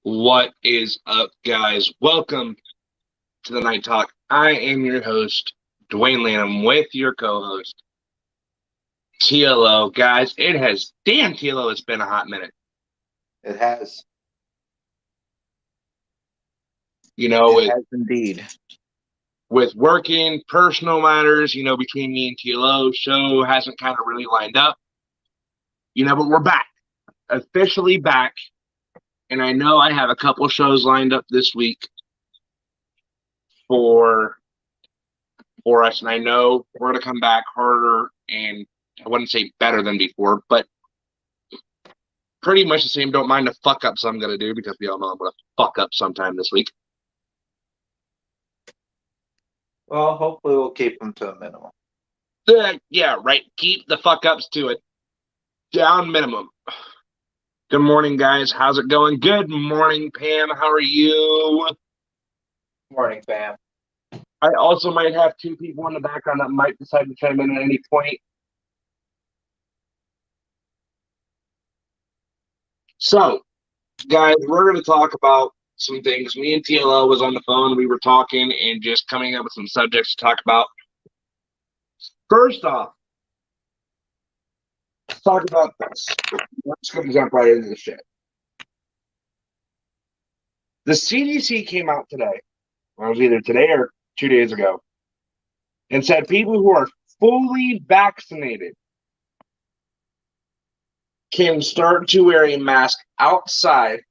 What is up, guys? Welcome to the Night Talk. I am your host, Dwayne Lanham, with your co-host, TLO. Guys, TLO, it's been a hot minute. It has. You know, It has indeed. with working, personal matters, between me and TLO, show hasn't kind of really lined up. But we're back. Officially back. And I know I have a couple shows lined up this week for us, and I know we're going to come back harder and I wouldn't say better than before, but pretty much the same. Don't mind the fuck ups I'm going to do because we all know I'm going to fuck up sometime this week. Well, hopefully we'll keep them to a minimum. Yeah, right. Keep the fuck ups to it. Down minimum. Good morning, guys. How's it going? Good morning, Pam. How are you? Morning, fam. I also might have two people in the background that might decide to chime in at any point. So, guys, we're going to talk about some things. Me and TLO was on the phone. We were talking and just coming up with some subjects to talk about. First off, let's talk about this. We're just going to jump right into the shit. The CDC came out today, it was either today or 2 days ago, and said people who are fully vaccinated can start to wear a mask outside.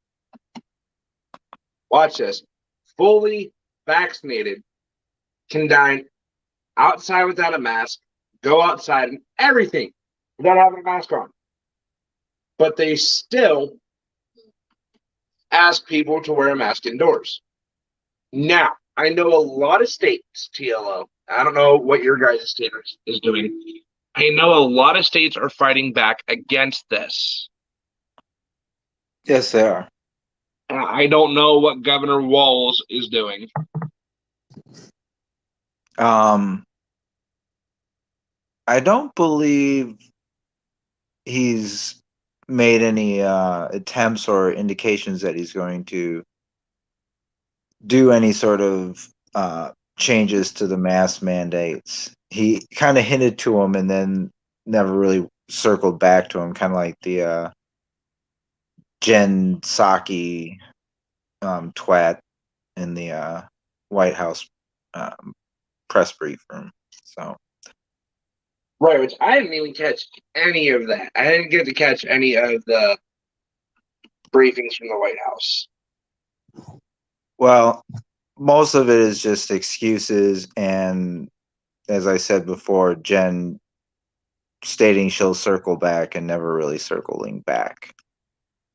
Watch this. Fully vaccinated can dine outside without a mask, go outside and everything without having a mask on. But they still ask people to wear a mask indoors. Now, I know a lot of states, TLO, I don't know what your guys' state is doing. I know a lot of states are fighting back against this. Yes, they are. I don't know what Governor Walz is doing. I don't believe he's made any attempts or indications that he's going to do any sort of changes to the mask mandates. He kind of hinted to him and then never really circled back to him, kind of like the Jen Psaki twat in the White House press brief room. So, Right, which I didn't even catch any of that. I didn't get to catch any of the briefings from the White House. well, most of it is just excuses, and as I said before, Jen stating she'll circle back and never really circling back.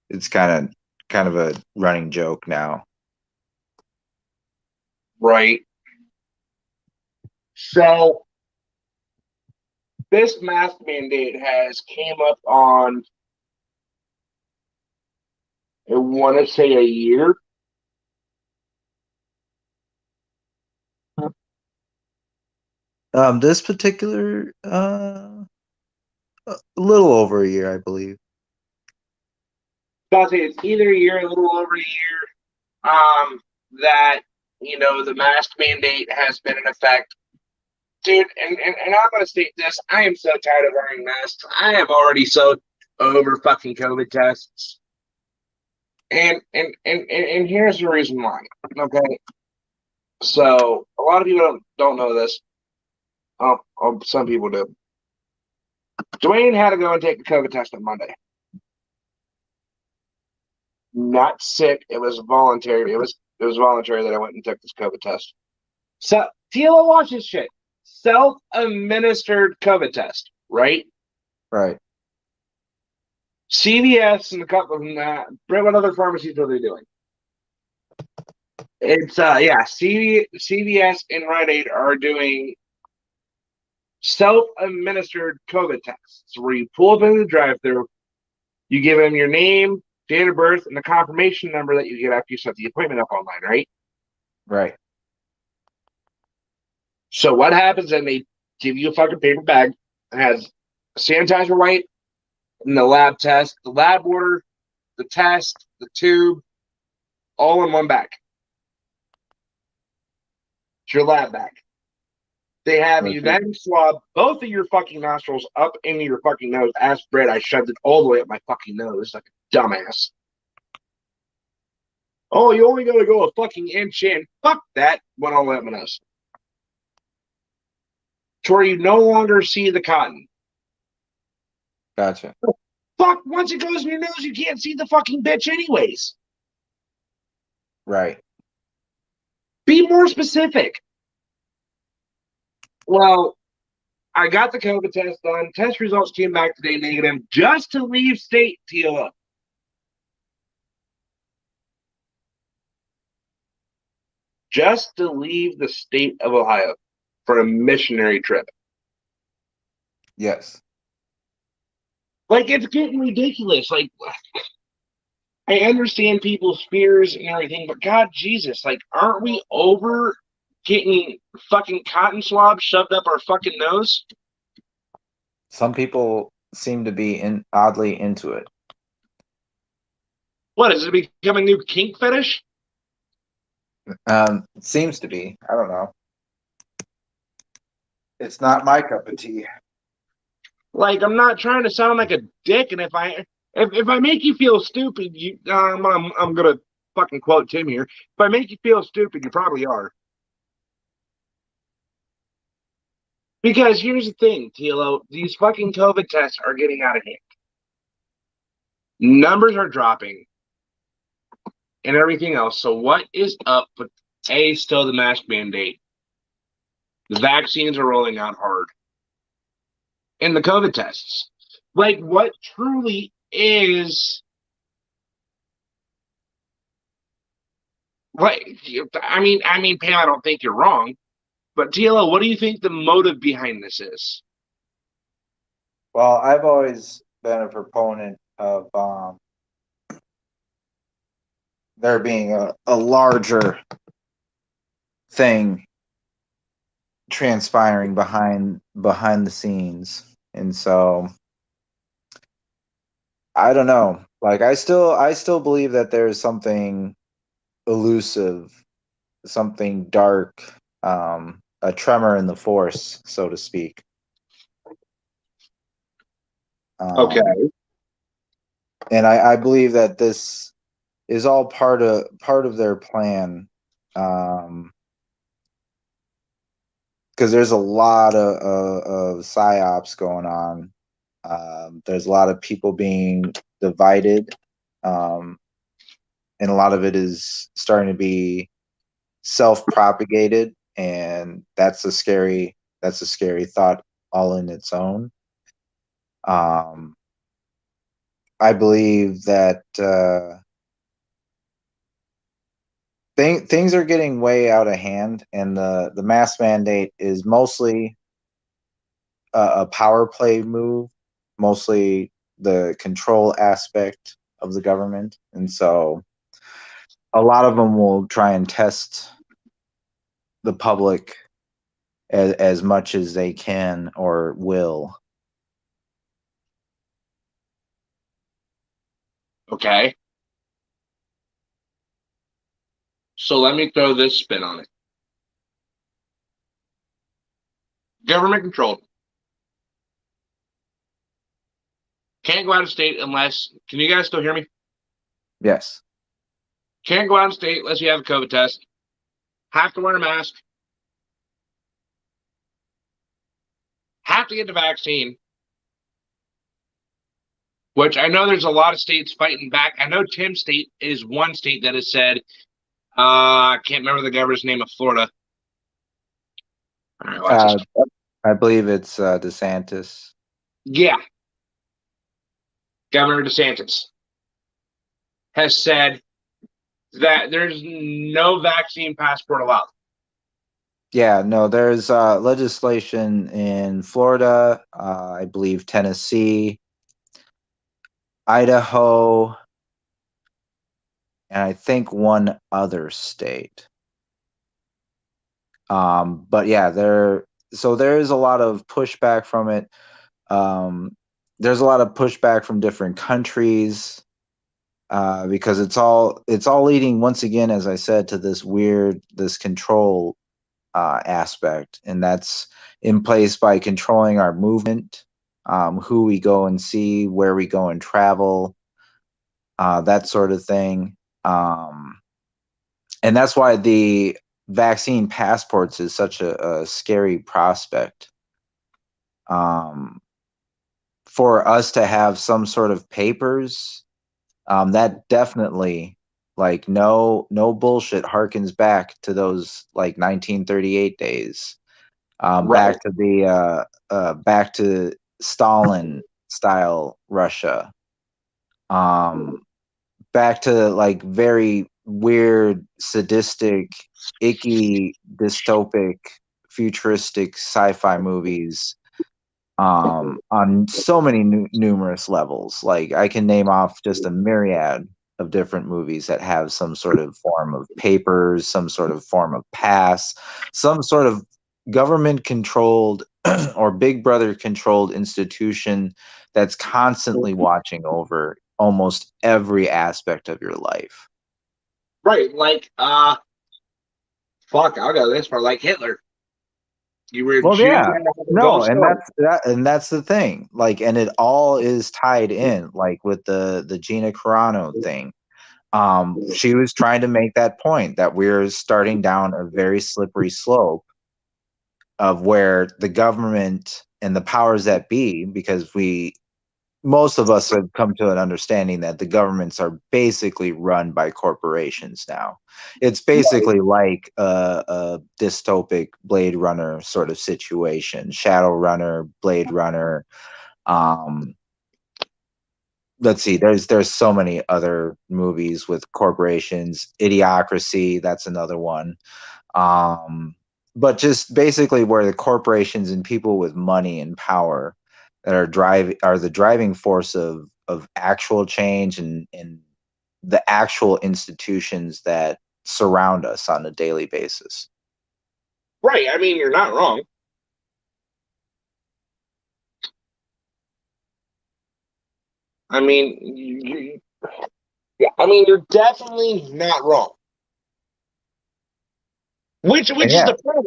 It's kind of a running joke now. Right. So this mask mandate has came up on, I want to say, a year. This particular, a little over a year, I believe. I'll say it's either a year, a little over a year. That the mask mandate has been in effect, dude. And I'm gonna state this: I am so tired of wearing masks. I am already so over fucking COVID tests. And here's the reason why. Okay, so a lot of people don't know this. Some people do. Dwayne had to go and take a COVID test on Monday. Not sick. It was voluntary. It was voluntary that I went and took this COVID test. So Tila, watch this shit. Self-administered COVID test, right? Right. CVS and a couple of them. What other pharmacies are they doing? It's CVS and Rite Aid are doing self-administered COVID tests, where you pull up into the drive-thru, you give them your name, date of birth, and the confirmation number that you get after you set the appointment up online, right? Right. So what happens then? They give you a fucking paper bag that has a sanitizer wipe and the lab test, the lab order, the test, the tube, all in one bag. It's your lab bag. They have you Okay. then swab both of your fucking nostrils up into your fucking nose. As bread, I shoved it all the way up my fucking nose like a dumbass. Oh, you only gotta go a fucking inch in. Fuck that. Went all the way up my nose. To where you no longer see the cotton. Gotcha. Fuck, once it goes in your nose, you can't see the fucking bitch anyways. Right. Be more specific. Well, I got the COVID test done. Test results came back today negative just to leave state, TLO. Just to leave the state of Ohio for a missionary trip. Yes. Like, it's getting ridiculous. Like, I understand people's fears and everything, but God, Jesus, like, aren't we over getting fucking cotton swabs shoved up our fucking nose? Some people seem to be oddly into it. What, is it becoming a new kink fetish? It seems to be. I don't know. It's not my cup of tea. Like, I'm not trying to sound like a dick, and if I make you feel stupid, I'm gonna fucking quote Tim here. If I make you feel stupid, you probably are. Because here's the thing, TLO, these fucking COVID tests are getting out of hand. Numbers are dropping and everything else. So what is up with still the mask mandate? The vaccines are rolling out hard. And the COVID tests. Like, what truly is, like, Pam, I don't think you're wrong. But TLO, what do you think the motive behind this is? Well, I've always been a proponent of there being a larger thing transpiring behind the scenes. And so I don't know. Like I still believe that there's something elusive, something dark, a tremor in the force, so to speak. Okay. Um, and I believe that this is all part of their plan. Because there's a lot of psyops going on. There's a lot of people being divided, um, and a lot of it is starting to be self-propagated, and that's a scary thought all in its own. Um, I believe that things are getting way out of hand, and the mask mandate is mostly a power play move, mostly the control aspect of the government. And so a lot of them will try and test the public as much as they can or will. Okay. So let me throw this spin on it. Government controlled. Can't go out of state unless. Can you guys still hear me? Yes. Can't go out of state unless you have a COVID test. Have to wear a mask. Have to get the vaccine. Which I know there's a lot of states fighting back. I know Tim's state is one state that has said, I can't remember the governor's name of Florida. All right, watch this. Uh, I believe it's DeSantis. Yeah, Governor DeSantis has said that there's no vaccine passport allowed. Yeah, no, there's legislation in Florida, I believe Tennessee, Idaho, and I think one other state. But yeah, there is a lot of pushback from it. There's a lot of pushback from different countries. because it's all leading once again, as I said, to this control aspect, and that's in place by controlling our movement, who we go and see, where we go and travel, that sort of thing. And that's why the vaccine passports is such a scary prospect. Um, for us to have some sort of papers, that definitely, like, no bullshit, harkens back to those like 1938 days, Right. back to the back to Stalin style Russia, um, back to like very weird, sadistic, icky, dystopic, futuristic sci-fi movies, on so many numerous levels. Like, I can name off just a myriad of different movies that have some sort of form of papers, some sort of form of pass, some sort of government controlled or big brother controlled institution that's constantly watching over almost every aspect of your life. Right. Like, fuck, I'll go this far. Like Hitler. You were a Well, Jew, yeah. you had to go No, and slow. that's the thing. Like, and it all is tied in, like with the Gina Carano thing. She was trying to make that point that we're starting down a very slippery slope of where the government and the powers that be, because most of us have come to an understanding that the governments are basically run by corporations now. It's basically like a dystopic Blade Runner sort of situation, Shadowrunner, Blade Runner. Um, let's see, there's so many other movies with corporations. Idiocracy, that's another one. Um, but just basically where the corporations and people with money and power that are the driving force of actual change, and the actual institutions that surround us on a daily basis. Right. I mean, you're not wrong. I mean, yeah, I mean, you're definitely not wrong. And Which is yeah, the problem.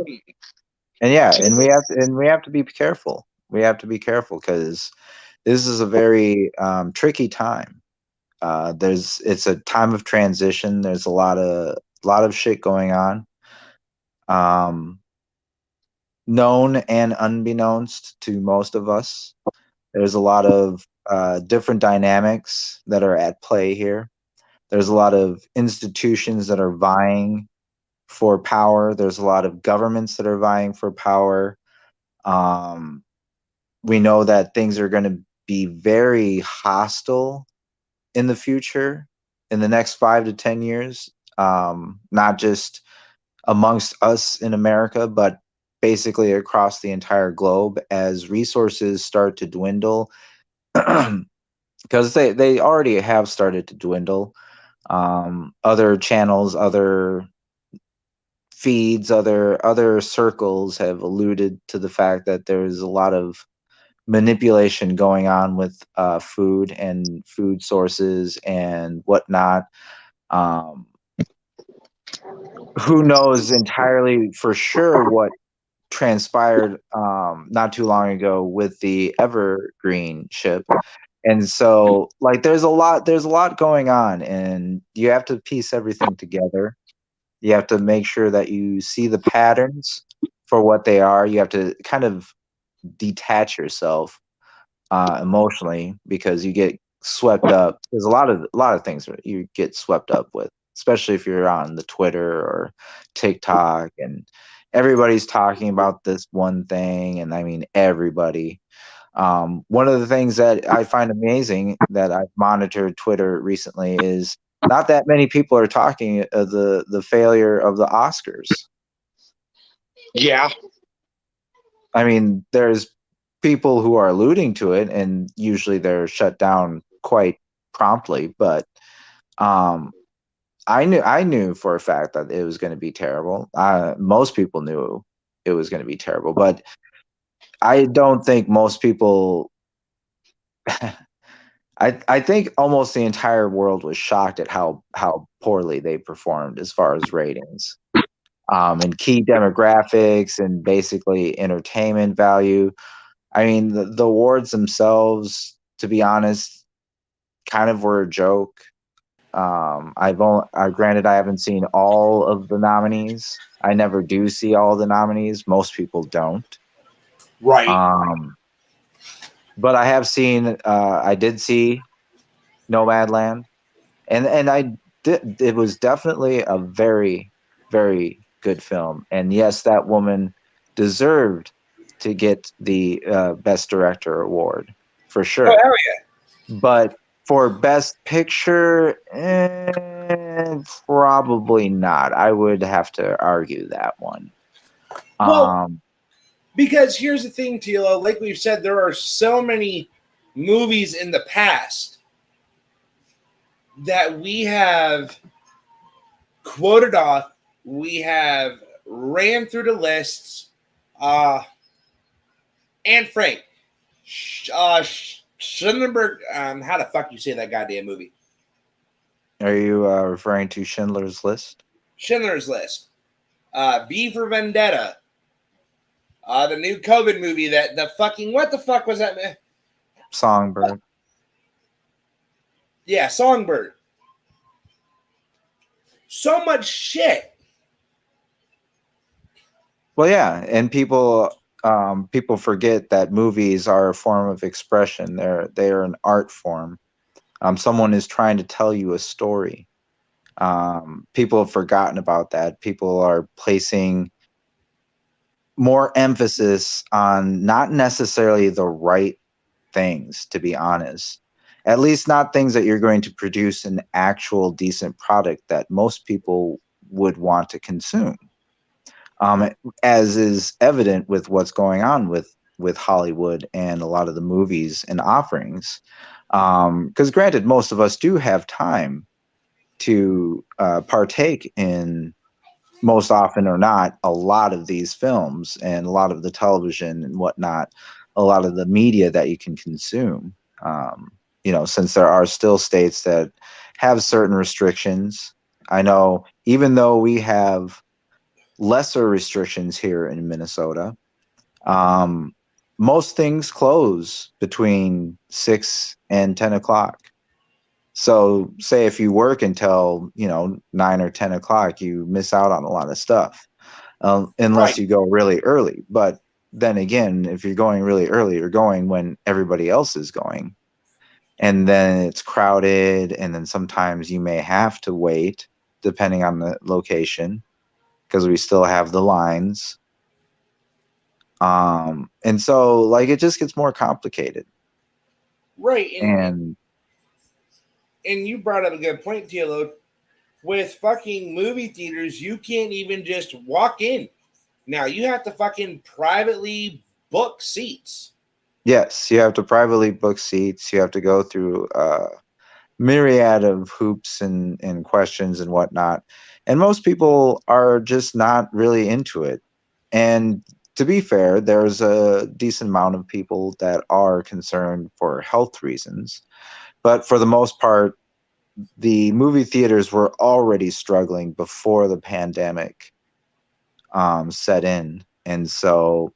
and yeah, and we have to be careful. We have to be careful because this is a very tricky time. It's a time of transition. There's a lot of shit going on, um, known and unbeknownst to most of us. There's a lot of different dynamics that are at play here. There's a lot of institutions that are vying for power. There's a lot of governments that are vying for power. Um, we know that things are going to be very hostile in the future, in the next 5 to 10 years, not just amongst us in America, but basically across the entire globe as resources start to dwindle, because they already have started to dwindle. Other channels, other feeds, other circles have alluded to the fact that there's a lot of manipulation going on with food and food sources and whatnot. Um, who knows entirely for sure what transpired not too long ago with the Evergreen ship. And so, like, there's a lot going on, and you have to piece everything together. You have to make sure that you see the patterns for what they are. You have to kind of detach yourself emotionally, because you get swept up. There's a lot of things that you get swept up with, especially if you're on the Twitter or TikTok, and everybody's talking about this one thing, and I mean everybody. One of the things that I find amazing that I've monitored Twitter recently is not that many people are talking of the failure of the Oscars. Yeah. I mean, there's people who are alluding to it, and usually they're shut down quite promptly. But um, I knew for a fact that it was going to be terrible. Most people knew it was going to be terrible, but I don't think most people. I think almost the entire world was shocked at how poorly they performed as far as ratings. And key demographics and basically entertainment value. I mean, the awards themselves, to be honest, kind of were a joke. Granted, I haven't seen all of the nominees. I never do see all the nominees. Most people don't. Right. Um, but I have seen. I did see Nomadland, and I did. It was definitely a very, very good film. And yes, that woman deserved to get the best director award for Oh, sure. hell But for best picture, probably not. I would have to argue that one. yeah. Well, Um, because here's the thing, Tilo. Like we've said, there are so many movies in the past that we have quoted off. We have ran through the lists. Uh, and Frank, Schindler. How the fuck you say that goddamn movie? are you referring to Schindler's List? Schindler's List. V for Vendetta. The new COVID movie that the fucking what the fuck was that? Songbird. Yeah, Songbird. So much shit. Well, yeah, and people forget that movies are a form of expression. They're an art form. Someone is trying to tell you a story. People have forgotten about that. People are placing more emphasis on not necessarily the right things, to be honest. At least not things that you're going to produce an actual decent product that most people would want to consume. Um, as is evident with what's going on with Hollywood and a lot of the movies and offerings. Because granted, most of us do have time to partake in, most often or not, a lot of these films and a lot of the television and whatnot, a lot of the media that you can consume. Since there are still states that have certain restrictions. I know, even though we have lesser restrictions here in Minnesota, um, most things close between 6 and 10 o'clock. So, say if you work until 9 or 10 o'clock, you miss out on a lot of stuff, Right. unless you go really early. But then again, if you're going really early, you're going when everybody else is going, and then it's crowded, and then sometimes you may have to wait depending on the location because we still have the lines. And so like it just gets more complicated. Right. And And you brought up a good point, Tilo. With fucking movie theaters, you can't even just walk in. Now you have to fucking privately book seats. yes, you have to privately book seats. You have to go through myriad of hoops and questions and whatnot. And most people are just not really into it. And to be fair, there's a decent amount of people that are concerned for health reasons. But for the most part, the movie theaters were already struggling before the pandemic set in. And so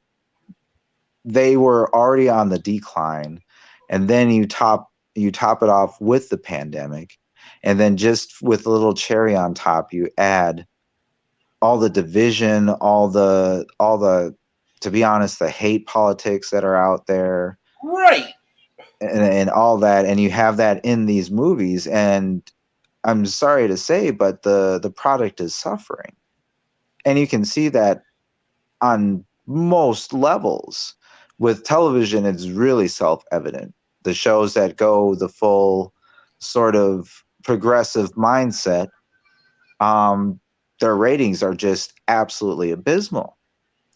they were already on the decline. And then you top it off with the pandemic. And then just with a little cherry on top, you add all the division, all the to be honest, the hate politics that are out there, Right. and all that, and you have that in these movies. And I'm sorry to say, but the product is suffering. And you can see that on most levels. With television, it's really self-evident. The shows that go the full sort of progressive mindset, um, their ratings are just absolutely abysmal.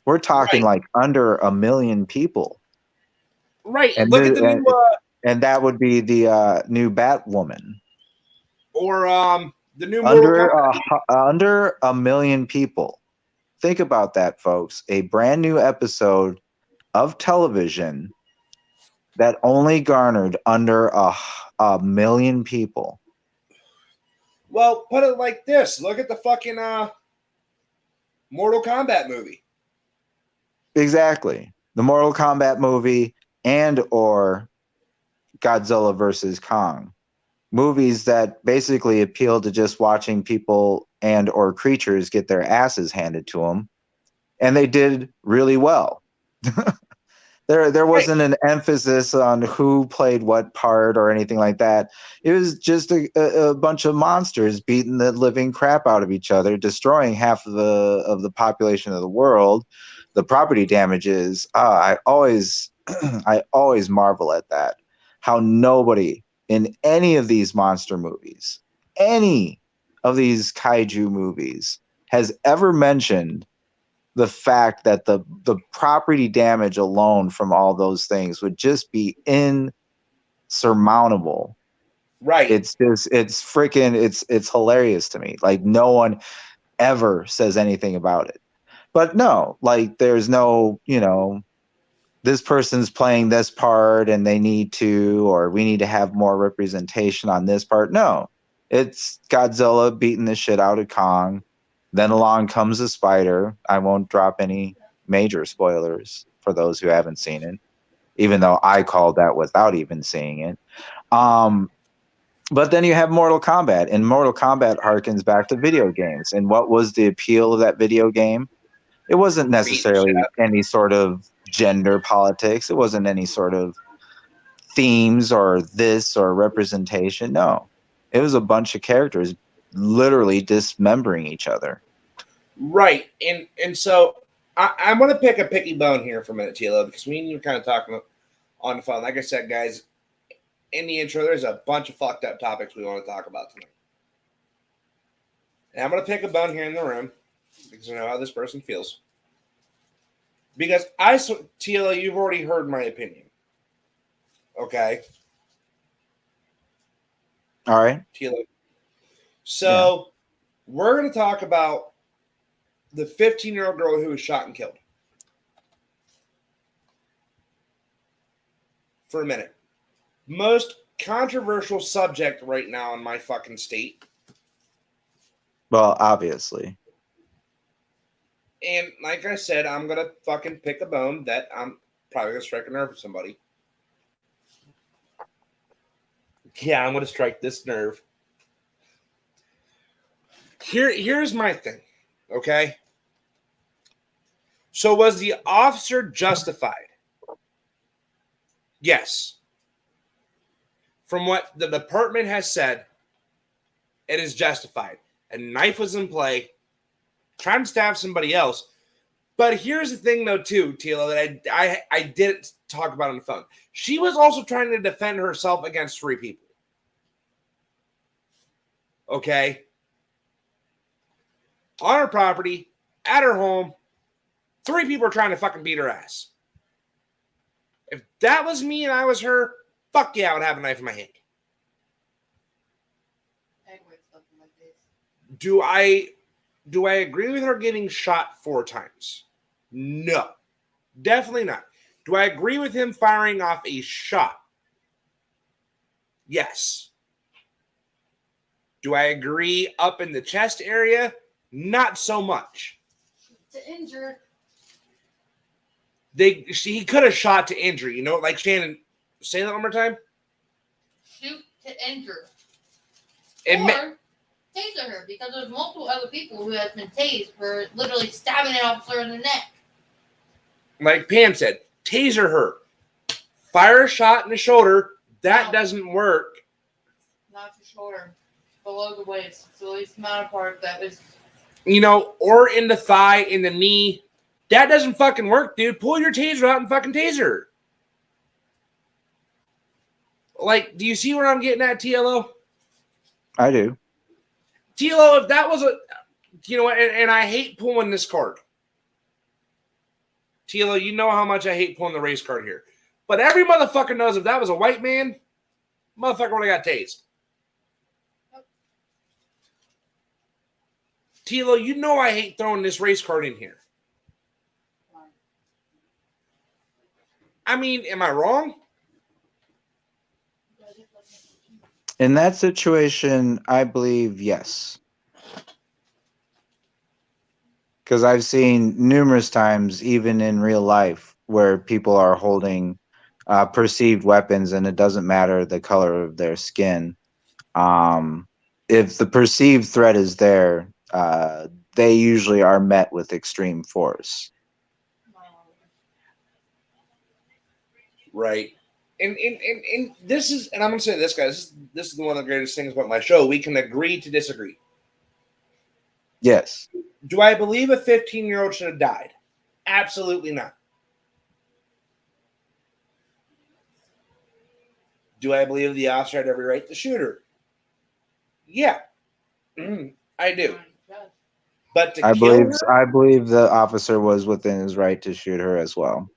We're talking Right. like under a million people, Right. and Look at the new and that would be the new Batwoman. or the new Mortal Under Kombat. under a million people. Think about that, folks. A brand new episode of television that only garnered under a million people. Well, put it like this. Look at the fucking Mortal Kombat movie. Exactly. The Mortal Kombat movie and or Godzilla versus Kong. Movies that basically appeal to just watching people and or creatures get their asses handed to them. And they did really well. There Right. wasn't an emphasis on who played what part or anything like that. It was just a bunch of monsters beating the living crap out of each other, destroying half of the population of the world. The property damages. I always I always marvel at that. How nobody in any of these monster movies, any of these kaiju movies, has ever mentioned the fact that the property damage alone from all those things would just be insurmountable. Right. It's just it's hilarious to me. Like no one ever says anything about it. But no, like there's no, this person's playing this part and they need to, or we need to have more representation on this part. No. It's Godzilla beating the shit out of Kong. Then along comes a spider. I won't drop any major spoilers for those who haven't seen it, even though I called that without even seeing it. But then you have Mortal Kombat, and Mortal Kombat harkens back to video games. And what was the appeal of that video game? It wasn't Beat the shit necessarily out. any sort of gender politics. It wasn't any sort of themes or this or representation. No, it was a bunch of characters literally dismembering each other. Right. And so I'm going to pick a picky bone here for a minute, Tilo, because me and you were kind of talking on the phone. Like I said, guys, in the intro, there's a bunch of fucked up topics we want to talk about tonight. And I'm going to pick a bone here in the room because I know how this person feels. Because Tilo, you've already heard my opinion. Okay? All right. Tilo. So we're going to talk about the 15-year-old girl who was shot and killed. For a minute. Most controversial subject right now in my fucking state. Well, obviously. And like I said, I'm going to fucking pick a bone that I'm probably going to strike a nerve with somebody. Yeah, I'm going to strike this nerve. Here's my thing, okay? So was the officer justified? Yes. From what the department has said, it is justified. A knife was in play, trying to stab somebody else. But here's the thing, though, too, Tila, that I didn't talk about on the phone. She was also trying to defend herself against 3 people. Okay? On her property, at her home, 3 people are trying to fucking beat her ass. If that was me and I was her, fuck yeah, I would have a knife in my hand. Do I agree with her getting shot 4 times? No. Definitely not. Do I agree with him firing off a shot? Yes. Do I agree up in the chest area? Not so much. To injure. He could have shot to injury, like Shannon. Say that one more time. Shoot to injure. Or taser her, because there's multiple other people who have been tased for literally stabbing an officer in the neck. Like Pam said, taser her. Fire a shot in the shoulder. That doesn't work. Not the shoulder. Below the waist. It's the least amount of part that is. Or in the thigh, in the knee. That doesn't fucking work, dude. Pull your taser out and fucking taser her. Like, do you see where I'm getting at, TLO? I do. TLO, if that was and I hate pulling this card. TLO, you know how much I hate pulling the race card here. But every motherfucker knows if that was a white man, motherfucker would have got tased. TLO, you know I hate throwing this race card in here. I mean, am I wrong? In that situation, I believe yes. Because I've seen numerous times, even in real life, where people are holding perceived weapons and it doesn't matter the color of their skin. Um, if the perceived threat is there, they usually are met with extreme force. Right. And this is, and I'm going to say this, guys, this is one of the greatest things about my show. We can agree to disagree. Yes. Do I believe a 15-year-old should have died? Absolutely not. Do I believe the officer had every right to shoot her? Yeah, I do. But to kill her, I believe the officer was within his right to shoot her as well.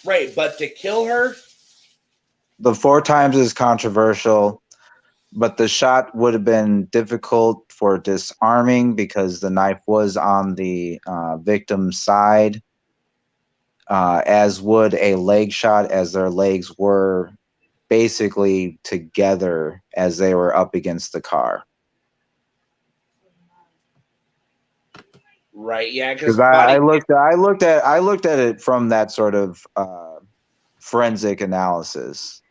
right? But to kill her, The 4 times is controversial, but the shot would have been difficult for disarming because the knife was on the victim's side, as would a leg shot, as their legs were basically together as they were up against the car. right? Yeah, because Because I looked at it from that sort of forensic analysis.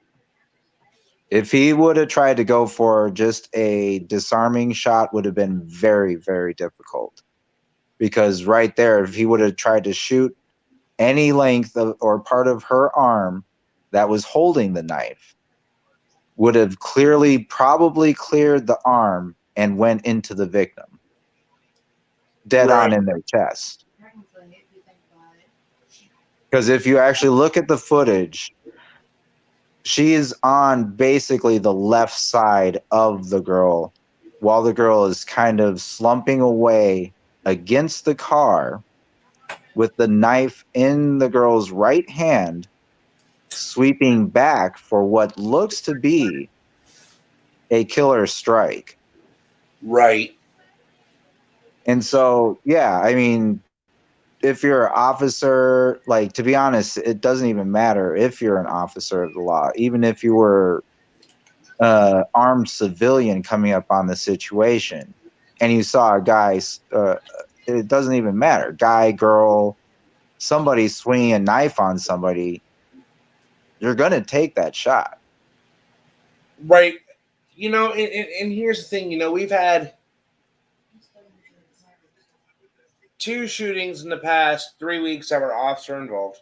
If he would have tried to go for just a disarming shot, would have been very, very difficult. Because right there, if he would have tried to shoot any length of or part of her arm that was holding the knife, would have probably cleared the arm and went into the victim, dead on right, in their chest. Because if you actually look at the footage, she is on basically the left side of the girl while the girl is kind of slumping away against the car with the knife in the girl's right hand, sweeping back for what looks to be a killer strike. right. And so, yeah, I mean, if you're an officer, like, to be honest, it doesn't even matter if you're an officer of the law, even if you were armed civilian coming up on the situation and you saw a guy, it doesn't even matter, guy, girl, somebody swinging a knife on somebody, you're going to take that shot. Right. And here's the thing, we've had 2 shootings in the past 3 weeks that were officer involved.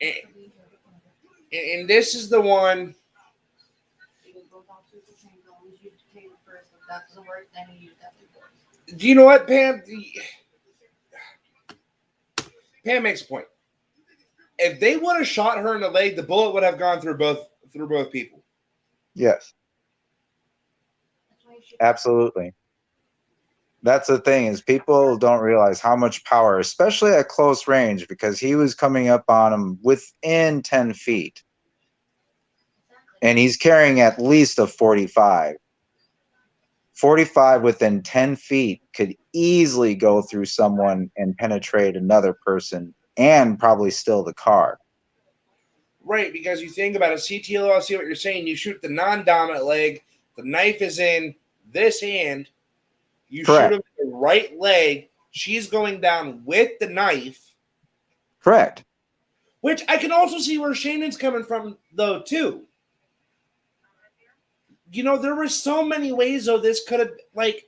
And this is the one. Do you know what, Pam? Pam makes a point. If they would have shot her in the leg, the bullet would have gone through both people. Yes, absolutely. That's the thing, is people don't realize how much power, especially at close range, because he was coming up on him within 10 feet and he's carrying at least a 45. 45 within 10 feet could easily go through someone and penetrate another person and probably steal the car. Right, because you think about it, CTLO, I see what you're saying. You shoot the non-dominant leg, the knife is in this hand, you Correct. shoot him in the right leg, she's going down with the knife. Correct. Which I can also see where Shannon's coming from, though, too. There were so many ways, though, this could have, like,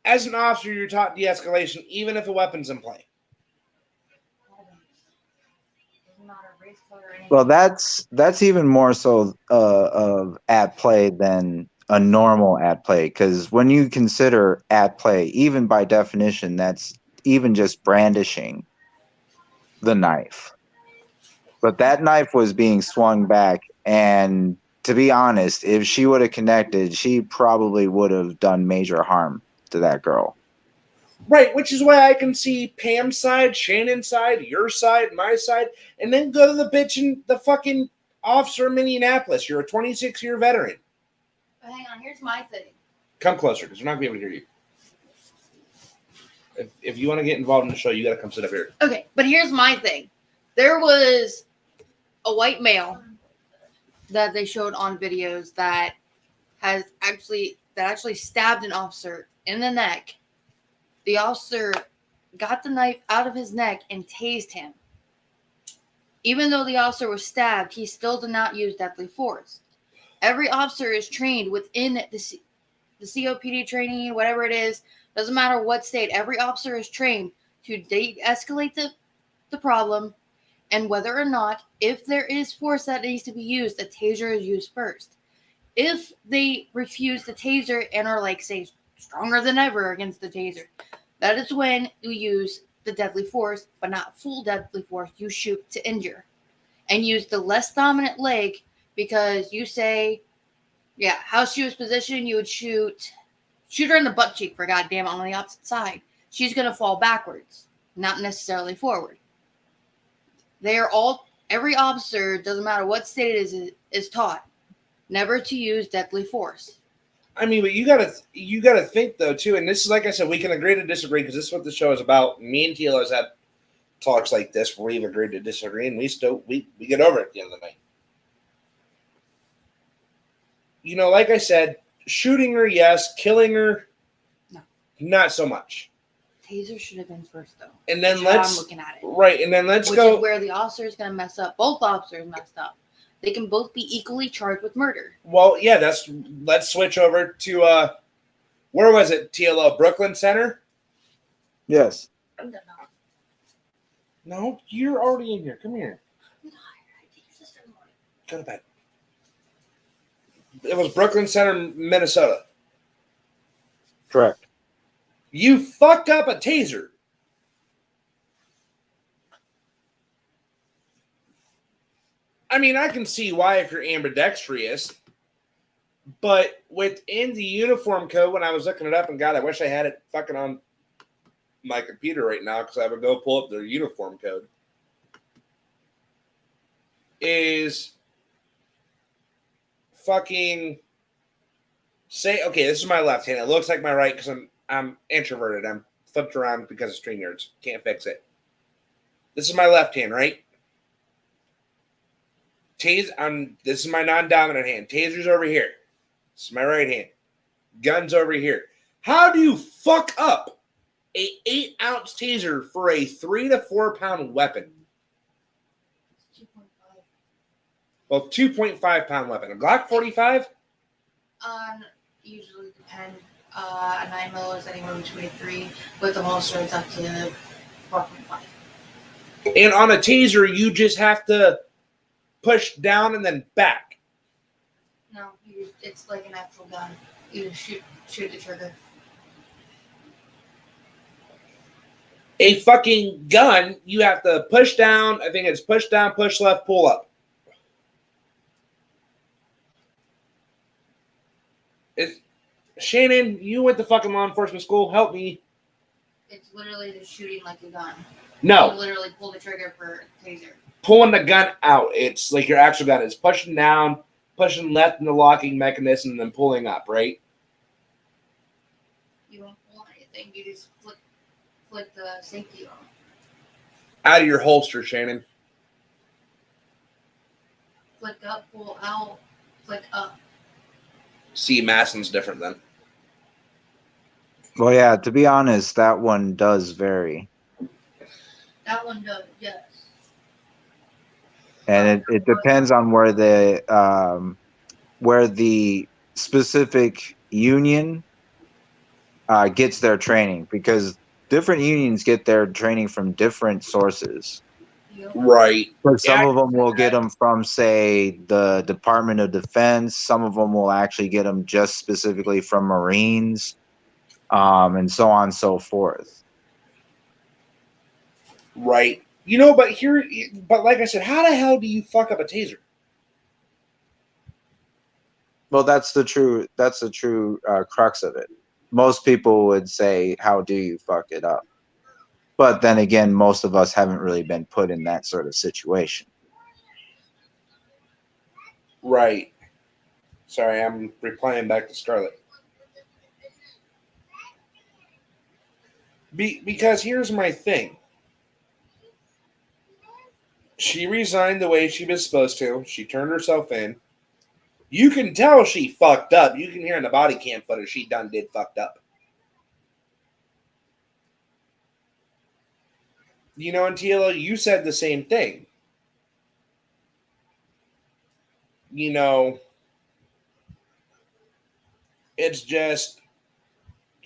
as an officer, you're taught de-escalation, even if a weapon's in play. Well, that's even more so of at play than a normal at play, because when you consider at play, even by definition, that's even just brandishing the knife. But that knife was being swung back, and to be honest, if she would have connected, she probably would have done major harm to that girl. Right, which is why I can see Pam's side, Shannon's side, your side, my side, and then go to the bitch and the fucking officer in Minneapolis. You're a 26-year veteran. But hang on, here's my thing. Come closer, because we're not going to be able to hear you. If you want to get involved in the show, you got to come sit up here. Okay, but here's my thing. There was a white male that they showed on videos that actually stabbed an officer in the neck. The officer got the knife out of his neck and tased him. Even though the officer was stabbed, he still did not use deadly force. Every officer is trained within the COPD training, whatever it is, doesn't matter what state, every officer is trained to de-escalate the problem, and whether or not, if there is force that needs to be used, a taser is used first. If they refuse the taser and are like, say, stronger than ever against the taser, that is when you use the deadly force, but not full deadly force. You shoot to injure and use the less dominant leg, because you say, yeah, how she was positioned, you would shoot her in the butt cheek, for goddamn, on the opposite side. She's going to fall backwards, not necessarily forward. They are all, every officer, doesn't matter what state it is taught never to use deadly force. I mean, but you gotta think though too, and this is, like I said, we can agree to disagree because this is what the show is about. Me and Tilo has had talks like this where we've agreed to disagree, and we get over it at the end of the night. You know, like I said, shooting her, yes. Killing her, no, not so much. Taser should have been first though. And then I'm looking at it. Right, and then let's Which go is where the officer is going to mess up. Both officers messed up. They can both be equally charged with murder. Well, yeah, let's switch over to where was it? TLO Brooklyn Center? Yes. No, you're already in here. Come here. Go to bed. It was Brooklyn Center, Minnesota. Correct. You fucked up a taser. I mean, I can see why if you're ambidextrous, but within the uniform code, when I was looking it up, and God, I wish I had it fucking on my computer right now because I would go pull up their uniform code, is fucking say, okay, this is my left hand. It looks like my right because I'm introverted. I'm flipped around because of StreamYards. Can't fix it. This is my left hand, right? This is my non-dominant hand. Taser's over here. This is my right hand. Gun's over here. How do you fuck up a 8-ounce taser for a 3 to 4 pound weapon? 2.5. Well, 2.5 pound weapon. A Glock 45? Usually depend. A 9mm is anywhere between 3, with the holster it's up to 4.5. And on a taser, you just have to push down and then back. No, it's like an actual gun. You just shoot the trigger. A fucking gun, you have to push down. I think it's push down, push left, pull up. Shannon, you went to fucking law enforcement school. Help me. It's literally just shooting like a gun. No. You literally pull the trigger for a taser. Pulling the gun out. It's like your actual gun. It's pushing down, pushing left in the locking mechanism, and then pulling up, right? You don't pull anything. You just flick the safety on. Out of your holster, Shannon. Flick up, pull out, flick up. See, Masson's different then. Well, yeah, to be honest, that one does vary. That one does, yes. And it depends on where the specific union gets their training, because different unions get their training from different sources. Right. But some of them will get them from, say, the Department of Defense. Some of them will actually get them just specifically from Marines, and so on and so forth. Right. You know, but like I said, how the hell do you fuck up a taser? Well, that's the true crux of it. Most people would say, how do you fuck it up? But then again, most of us haven't really been put in that sort of situation. Right. Sorry, I'm replying back to Scarlett. Because here's my thing. She resigned the way she was supposed to. She turned herself in. You can tell she fucked up. You can hear in the body cam footage she done did fucked up. You know, and TLO, you said the same thing. You know, it's just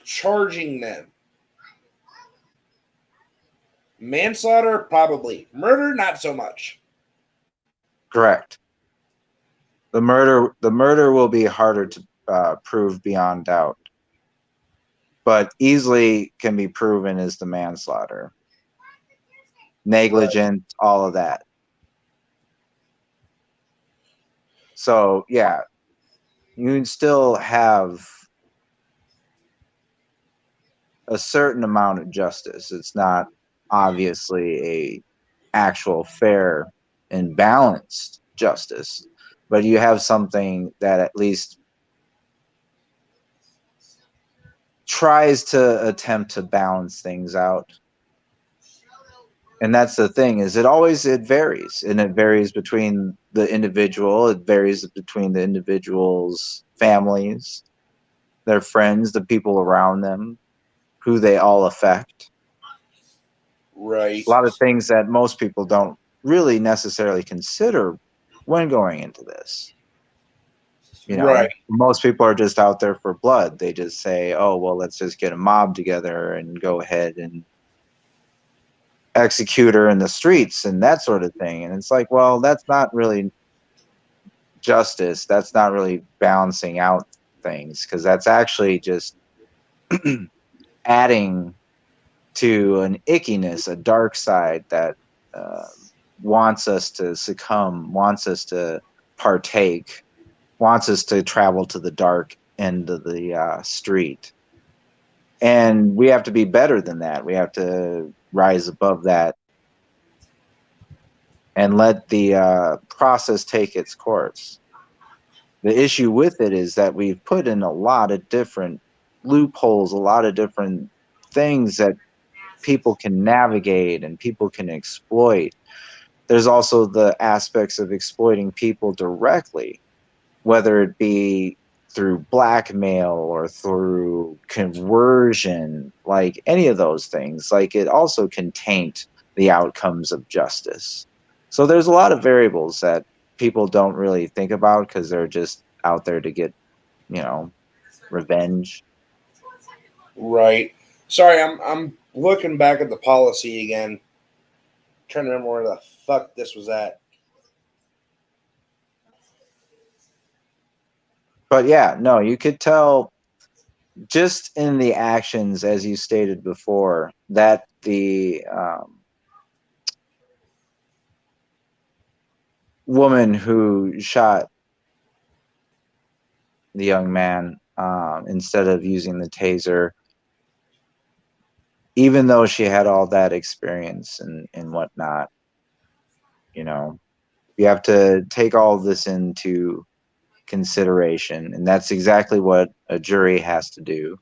charging them. Manslaughter, probably. Murder, not so much. Correct. The murder will be harder to prove beyond doubt, but easily can be proven as the manslaughter, negligent, all of that. So yeah, you still have a certain amount of justice. It's not obviously a actual fair and balanced justice, but you have something that at least tries to attempt to balance things out. And that's the thing, is it varies, and it varies between the individual, it varies between the individual's families, their friends, the people around them, who they all affect. Right. A lot of things that most people don't really necessarily consider when going into this. You know, Right. most people are just out there for blood. They just say, oh, well, let's just get a mob together and go ahead and execute her in the streets and that sort of thing. And it's like, well, that's not really justice. That's not really balancing out things, because that's actually just adding to an ickiness, a dark side that uh, wants us to succumb, wants us to partake, wants us to travel to the dark end of the street. And we have to be better than that. We have to rise above that and let the process take its course. The issue with it is that we've put in a lot of different loopholes, a lot of different things that people can navigate and people can exploit. There's also the aspects of exploiting people directly, whether it be through blackmail or through conversion, like any of those things. Like, it also can taint the outcomes of justice. So there's a lot of variables that people don't really think about because they're just out there to get, revenge. Right. Sorry, I'm looking back at the policy again. Trying to remember where the fuck this was at. But yeah, no, you could tell just in the actions, as you stated before, that the woman who shot the young man, instead of using the taser, even though she had all that experience and whatnot, you have to take all of this into consideration, and that's exactly what a jury has to do.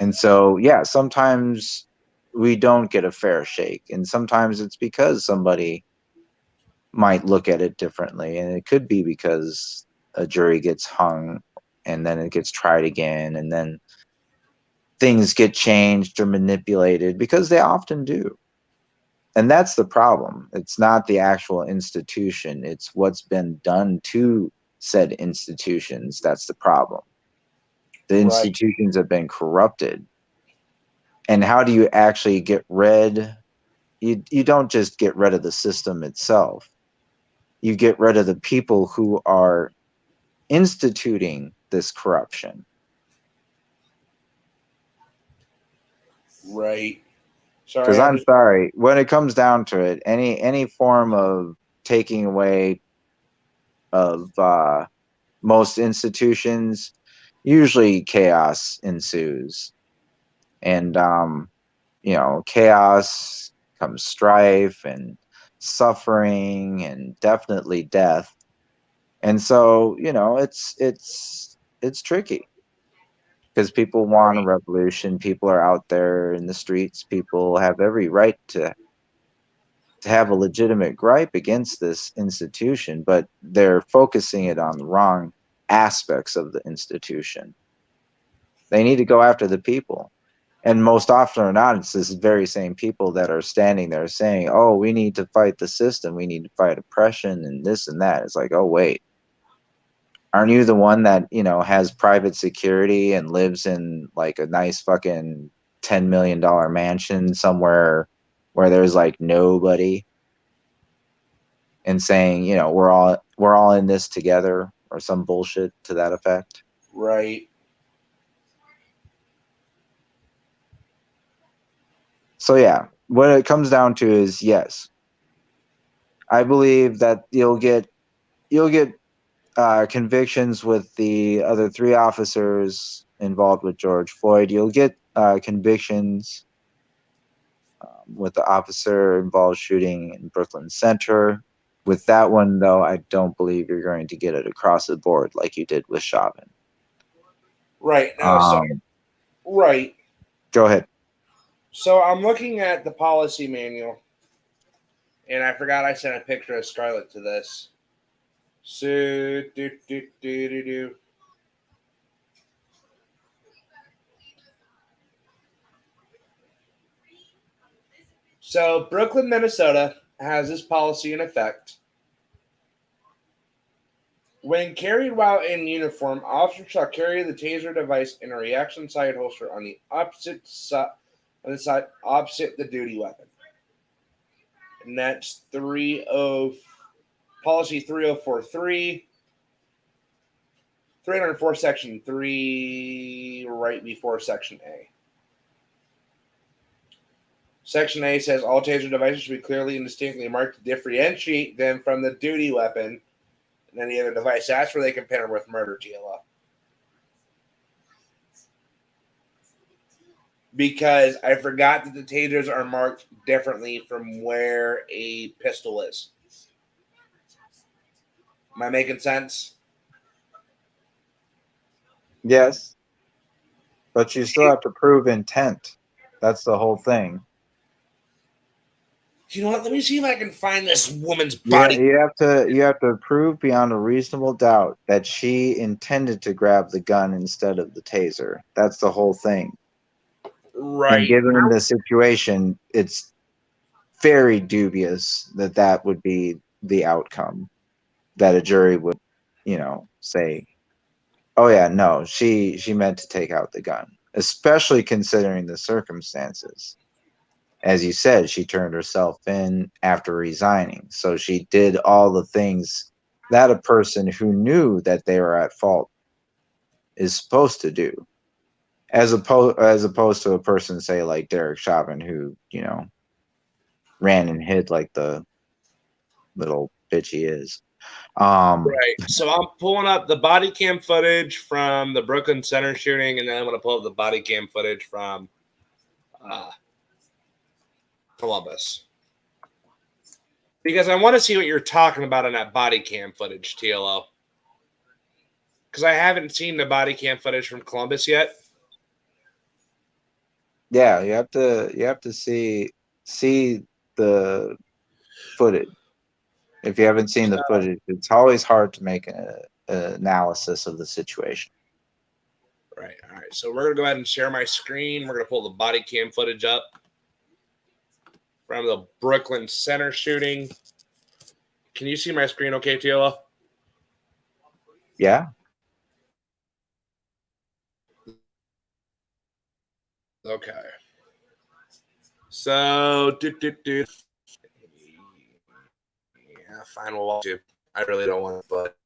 And so, yeah, sometimes we don't get a fair shake, and sometimes it's because somebody might look at it differently, and it could be because a jury gets hung and then it gets tried again, and then things get changed or manipulated, because they often do. And that's the problem. It's not the actual institution, it's what's been done to said institutions that's the problem. The institutions have been corrupted. And how do you actually get rid? You don't just get rid of the system itself. You get rid of the people who are instituting this corruption. Right. Because Sorry, I'm sorry, when it comes down to it, any form of taking away of most institutions, usually chaos ensues. And chaos comes strife and suffering and definitely death. And so, it's tricky, because people want a revolution. People are out there in the streets. People have every right to to have a legitimate gripe against this institution, but they're focusing it on the wrong aspects of the institution. They need to go after the people. And most often or not, it's this very same people that are standing there saying, oh, we need to fight the system. We need to fight oppression and this and that. It's like, oh, wait, aren't you the one that, has private security and lives in like a nice fucking $10 million mansion somewhere where there's like nobody, and saying, we're all in this together, or some bullshit to that effect? Right. So yeah, what it comes down to is, yes, I believe that you'll get convictions with the other 3 officers involved with George Floyd. You'll get convictions with the officer involved shooting in Brooklyn Center. With that one, though, I don't believe you're going to get it across the board like you did with Chauvin. Right. Now, so, right. Go ahead. So I'm looking at the policy manual, and I forgot I sent a picture of Scarlett to this. So, So Brooklyn, Minnesota has this policy in effect. When carried while in uniform, officers shall carry the taser device in a reaction side holster on the opposite side opposite the duty weapon. And that's policy 3043, 304 section 3, right before section A. Section A says all taser devices should be clearly and distinctly marked to differentiate them from the duty weapon and any other device. That's where they compare them with murder, TLO. Because I forgot that the tasers are marked differently from where a pistol is. Am I making sense? Yes, but you still have to prove intent. That's the whole thing. You know what? Let me see if I can find this woman's Yeah, body. you have to prove beyond a reasonable doubt that she intended to grab the gun instead of the taser. That's the whole thing. Right. And given the situation, it's very dubious that that would be the outcome, that a jury would, say, oh yeah, no, she meant to take out the gun, especially considering the circumstances. As you said, she turned herself in after resigning. So she did all the things that a person who knew that they were at fault is supposed to do. As opposed to a person, say, like Derek Chauvin, who, ran and hid like the little bitch he is. Right. So I'm pulling up the body cam footage from the Brooklyn Center shooting, and then I'm going to pull up the body cam footage from Columbus. Because I want to see what you're talking about in that body cam footage, TLO. Because I haven't seen the body cam footage from Columbus yet. Yeah, you have to see the footage. If you haven't seen the footage, it's always hard to make an analysis of the situation. Right. All right. So we're going to go ahead and share my screen. We're going to pull the body cam footage up from the Brooklyn Center shooting. Can you see my screen okay, TLO? Yeah. Okay. So, yeah, fine. We'll watch it. I really don't want it, but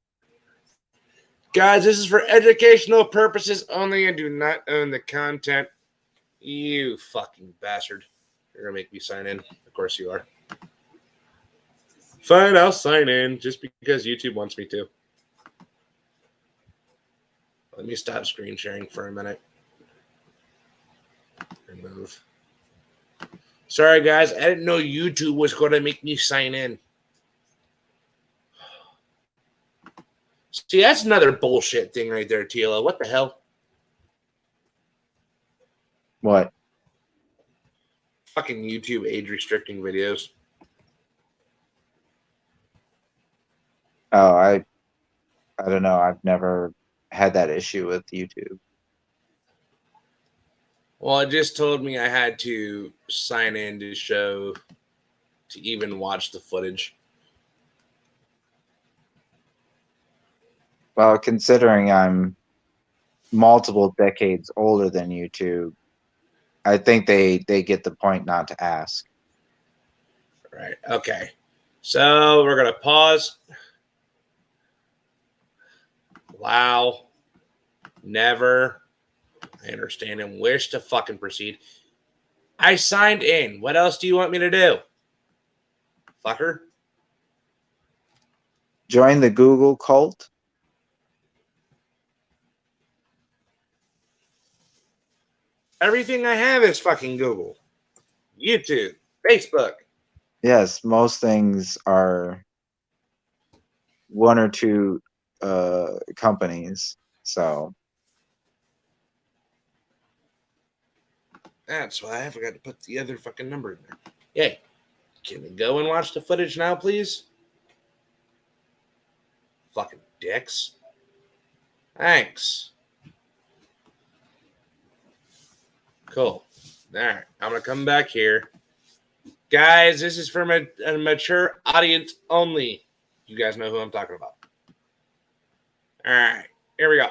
guys, this is for educational purposes only. I do not own the content. You fucking bastard. You're going to make me sign in. Of course you are. Fine, I'll sign in just because YouTube wants me to. Let me stop screen sharing for a minute. Remove. Sorry, guys. I didn't know YouTube was going to make me sign in. See, that's another bullshit thing right there, TLO. What the hell? What? Fucking YouTube age restricting videos. Oh, I don't know. I've never had that issue with YouTube. Well, it just told me I had to sign in to show to even watch the footage. Well, considering I'm multiple decades older than YouTube, I think they get the point not to ask. Right. Okay. So we're gonna pause. Wow. Never. I understand and wish to fucking proceed. I signed in. What else do you want me to do? Fucker. Join the Google cult. Everything I have is fucking Google. YouTube. Facebook. Yes, most things are one or two companies. So That's why I forgot to put the other fucking number in there. Yay. Can we go and watch the footage now, please? Fucking dicks. Thanks. Cool. All right. I'm going to come back here. Guys, this is for a mature audience only. You guys know who I'm talking about. All right. Here we go.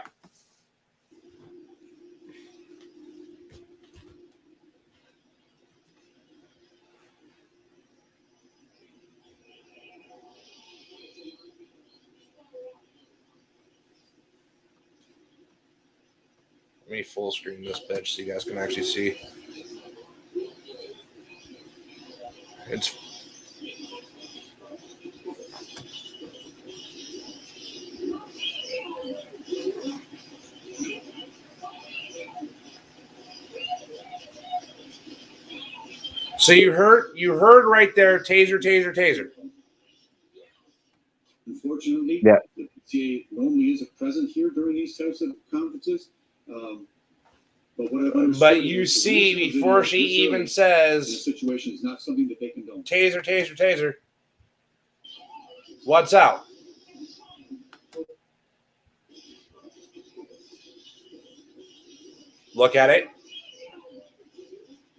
Let me full screen this bitch so you guys can actually see. It's so you heard right there, taser, taser, taser. Unfortunately, yeah, the PTA normally isn't present here during these types of conferences. But what I've understood But you is the see, use of before video she even in this says situation is not something that they condone. taser, taser, taser. What's out? Look at it.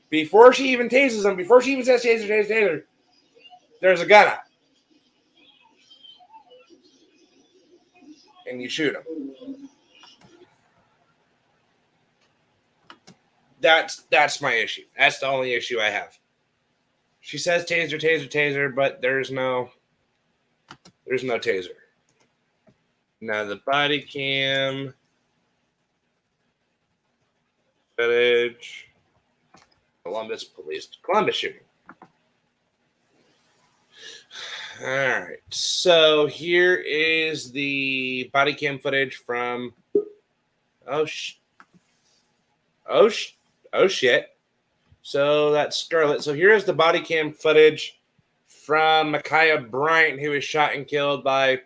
Before she even tases him, before she even says taser, taser, taser, there's a gun out. And you shoot him. That's my issue. That's the only issue I have. She says taser, taser, taser, but there's no taser. Now the body cam footage. Columbus police. Columbus shooting. All right. So here is the body cam footage from. Oh shit. So that's Scarlett. So here's the body cam footage from Makaya Bryant, who was shot and killed by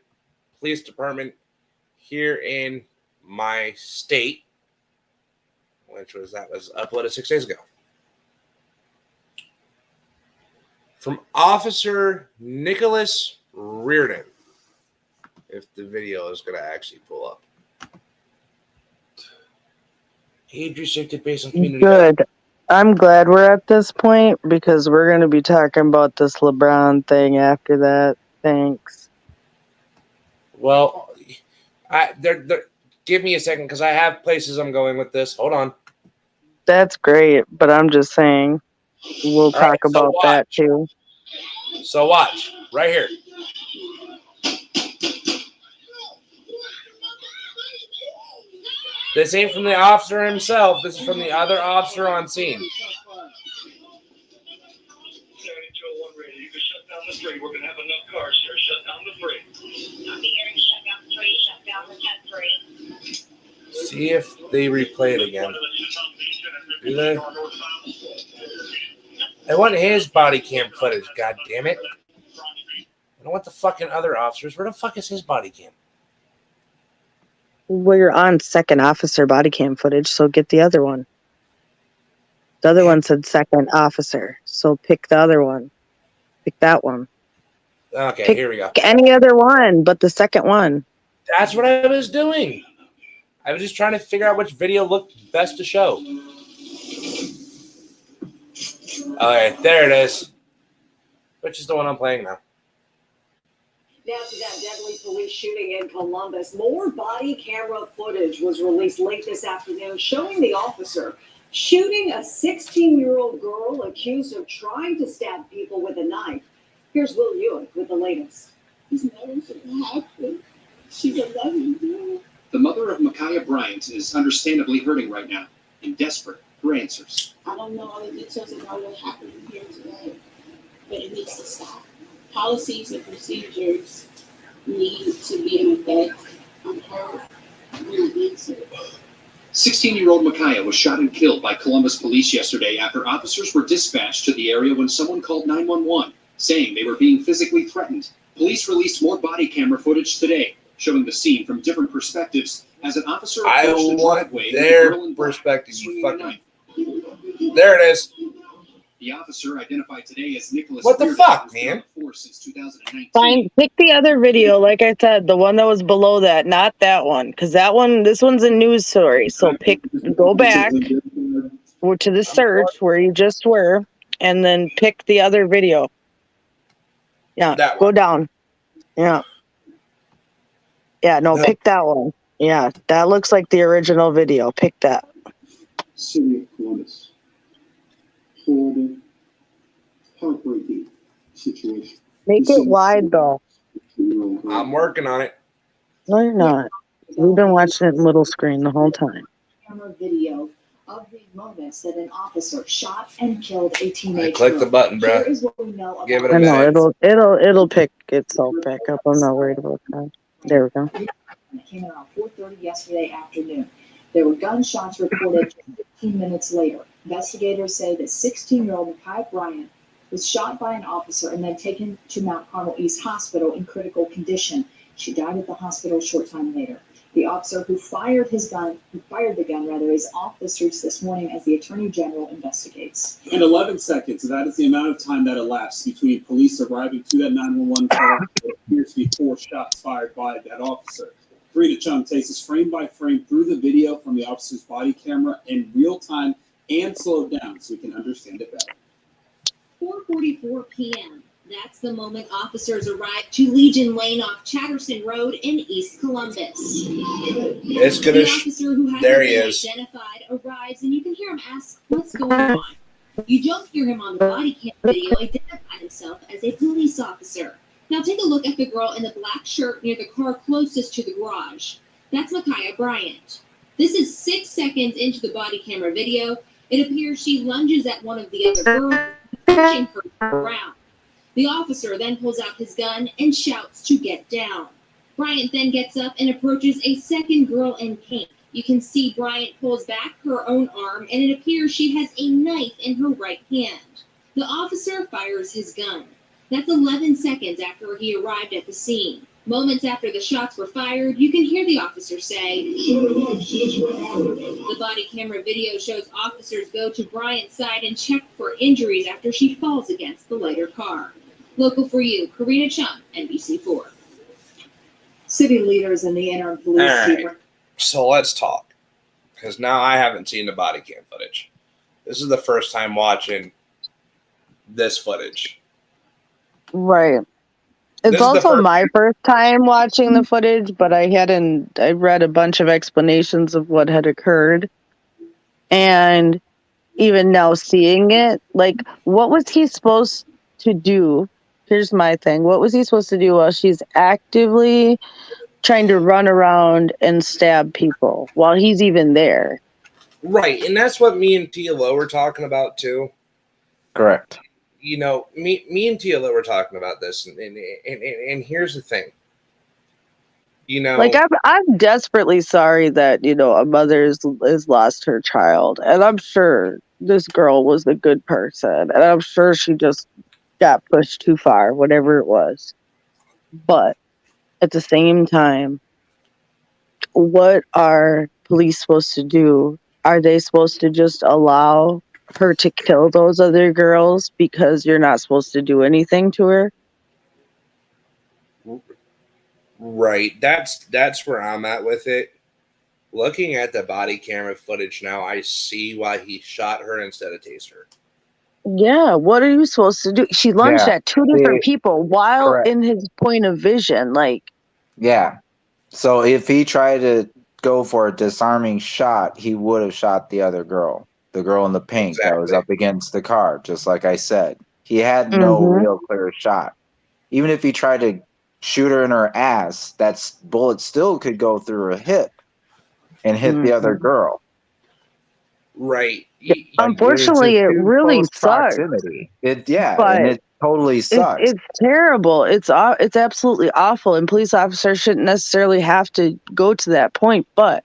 police department here in my state, that was uploaded 6 days ago. From Officer Nicholas Reardon, if the video is going to actually pull up. Age restricted based on community. Good. I'm glad we're at this point because we're going to be talking about this LeBron thing after that. Thanks. Well, give me a second because I have places I'm going with this. Hold on. That's great, but I'm just saying we'll talk about that too. So watch right here. This ain't from the officer himself. This is from the other officer on scene. We're going to have enough cars here. Shut down the freight. I'm hearing shut down the freight, shut down the 10-3. See if they replay it again. Do they? I want his body cam footage, god damn it. I don't want the fucking other officers. Where the fuck is his body cam? Well, you're on second officer body cam footage, so get the other one. The other one said second officer, so pick the other one. Pick that one. Okay, Pick here we go. any other one but the second one. That's what I was doing. I was just trying to figure out which video looked best to show. Okay, there it is. Which is the one I'm playing now. Now to that deadly police shooting in Columbus. More body camera footage was released late this afternoon showing the officer shooting a 16-year-old girl accused of trying to stab people with a knife. Here's Will Ewick with the latest. He's never happen. She's 11. The mother of Makaya Bryant is understandably hurting right now and desperate for answers. I don't know all the details about what happened here today, but it needs to stop. Policies and procedures need to be in effect. I'm hurt. I'm not answered. 16-year-old Makaya was shot and killed by Columbus police yesterday after officers were dispatched to the area when someone called 911, saying they were being physically threatened. Police released more body camera footage today, showing the scene from different perspectives as an officer approached the driveway with a girl their in black perspective, you swinging a fucking. knife. There it is. The officer, identified today as Nicholas What the Bearden, fuck, has been man? on the force since 2019. Fine, pick the other video. Like I said, the one that was below that, not that one, because this one's a news story. So go back or to the search where you just were, and then pick the other video. Yeah, That go one. down. Yeah. Yeah, no, pick that one. Yeah, that looks like the original video. Pick that. City of Columbus. Horrible, heartbreaking situation. Make it wide though. I'm working on it. No, you're not. We've been watching it in little screen the whole time. Camera video of the moments that an officer shot and killed a teenage Click girl. the button, bro. Here is what we know about Give it a I know minute. it'll pick itself back up. I'm not worried about that. There we go. It came around 4:30 yesterday afternoon. There were gunshots reported 15 minutes later. Investigators say that 16-year-old Makaya Bryant was shot by an officer and then taken to Mount Carmel East Hospital in critical condition. She died at the hospital a short time later. The officer who fired the gun, is off the streets this morning as the Attorney General investigates. And 11 seconds, that is the amount of time that elapsed between police arriving to that 911 call. There appears to be 4 shots fired by that officer. Karina Chung takes us frame by frame through the video from the officer's body camera in real time and slowed down so we can understand it better. 4:44 p.m. That's the moment officers arrived to Legion Lane off Chatterson Road in East Columbus. It's gonna. The officer who hasn't There he been is. identified arrives, and you can hear him ask, "What's going on?" You don't hear him on the body cam video identify himself as a police officer. Now take a look at the girl in the black shirt near the car closest to the garage. That's Makaya Bryant. This is 6 seconds into the body camera video. It appears she lunges at one of the other girls, pushing her around. The officer then pulls out his gun and shouts to get down. Bryant then gets up and approaches a second girl in pink. You can see Bryant pulls back her own arm, and it appears she has a knife in her right hand. The officer fires his gun. That's 11 seconds after he arrived at the scene. Moments after the shots were fired, you can hear the officer say, The body camera video shows officers go to Bryant's side and check for injuries after she falls against the lighter car. Local for you, Karina Chung, NBC4. City leaders and the interim police chief. Alright. So let's talk. Because now I haven't seen the body cam footage. This is the first time watching this footage. Right. It's also my first time watching the footage, but I read a bunch of explanations of what had occurred. And even now seeing it, like, what was he supposed to do? Here's my thing. What was he supposed to do while she's actively trying to run around and stab people while he's even there? Right. And that's what me and Tia Lo were talking about too. Correct. You know, me and Tia Lo were talking about this, and here's the thing. You know, like I'm desperately sorry that a mother has lost her child, and I'm sure this girl was a good person, and I'm sure she just got pushed too far, whatever it was. But at the same time, what are police supposed to do? Are they supposed to just allow her to kill those other girls because you're not supposed to do anything to her? Right. That's where I'm at with it. Looking at the body camera footage now, I see why he shot her instead of tased her. Yeah, what are you supposed to do? She lunged Yeah. at two different See, people while correct. in his point of vision. Like, Yeah. So if he tried to go for a disarming shot, he would have shot the other girl, the girl in the pink that was Exactly. up against the car, just like I said. He had no hmm real clear shot. Even if he tried to shoot her in her ass, that bullet still could go through her hip and hit the other hmm girl. Right. Like it was unfortunately, just it too really close sucks. proximity. And But it totally sucks. it's terrible. It's absolutely awful, and police officers shouldn't necessarily have to go to that point. But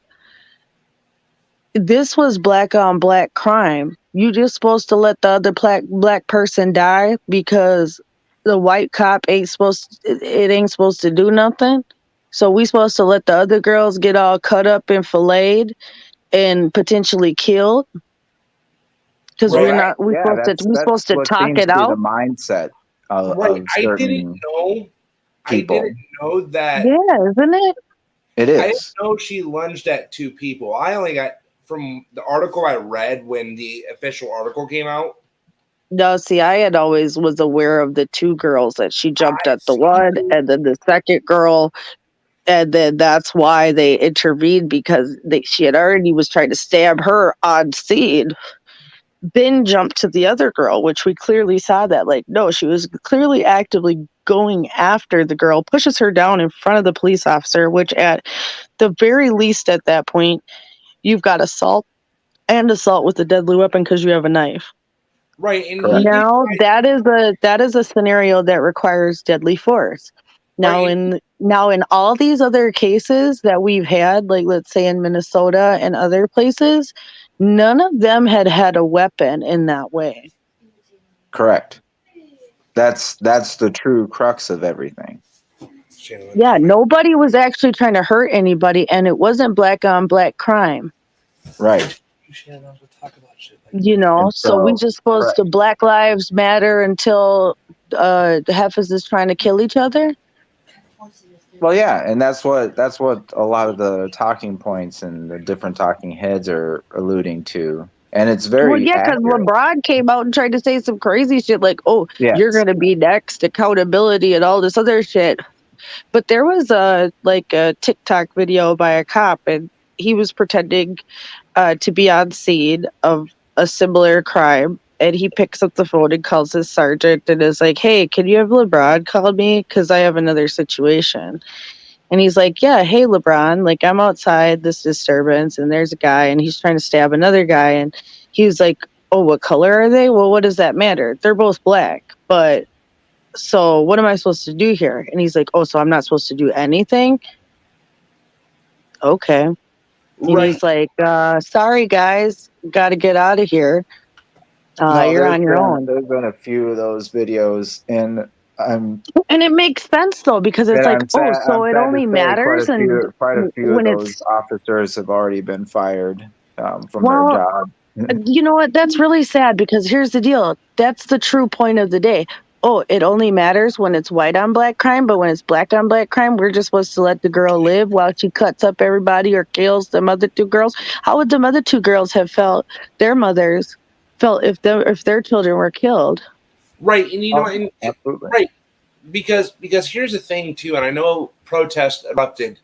this was black on black crime. You just supposed to let the other black person die because the white cop ain't it ain't supposed to do nothing. So we supposed to let the other girls get all cut up and filleted and potentially killed because Well, Right. we yeah, supposed that's to what talk seems it to be the out. mindset Right. of I didn't certain know. I didn't people. know that. Yeah, isn't it? It I didn't is. know she lunged at two people. I only got from the article I read when the official article came out. No, see, I had always was aware of the two girls that she jumped I at the one see. and then the second girl, and then that's why they intervened because she had already was trying to stab her on scene, then jumped to the other girl, which we clearly saw that like no, she was clearly actively going after the girl, pushes her down in front of the police officer, which at the very least at that point you've got assault and assault with a deadly weapon because you have a knife. Right, and Correct. Now that is a scenario that requires deadly force. right, Now in all these other cases that we've had, like let's say in Minnesota and other places, none of them had a weapon in that way. Correct. That's the true crux of everything. Yeah, nobody was actually trying to hurt anybody, and it wasn't black on black crime. Right. You know, And so we so, just supposed correct. to Black Lives Matter until the heifers is trying to kill each other. Well, yeah, and that's what a lot of the talking points and the different talking heads are alluding to, and it's Well, very yeah, because accurate. LeBron came out and tried to say some crazy shit like, "Oh, you're Yes. gonna be next, accountability and all this other shit." But there was a TikTok video by a cop, and he was pretending to be on scene of a similar crime, and he picks up the phone and calls his sergeant and is like, "Hey, can you have LeBron call me? Because I have another situation." And he's like, "Yeah, hey LeBron, like I'm outside this disturbance and there's a guy and he's trying to stab another guy." And he was like, "Oh, what color are they? Well, what does that matter? They're both black. But so what am I supposed to do here?" And he's like, "Oh, so I'm not supposed to do anything?" Okay. And right. he's like, sorry guys, gotta get out of here. No, You're on your own. there's been a few of those videos, and I'm And it makes sense though, because it's and like, oh, so I'm it sad to only say matters and quite a few of when those it's officers have already been fired from their well, job. you know what? That's really sad because here's the deal. That's the true point of the day. Oh, it only matters when it's white on black crime, but when it's black on black crime, we're just supposed to let the girl live while she cuts up everybody or kills them other two girls. How would them other two girls have felt? Their mothers felt if their children were killed. Right, and you know, Oh, and absolutely. right, because here's the thing too, and I know protests erupted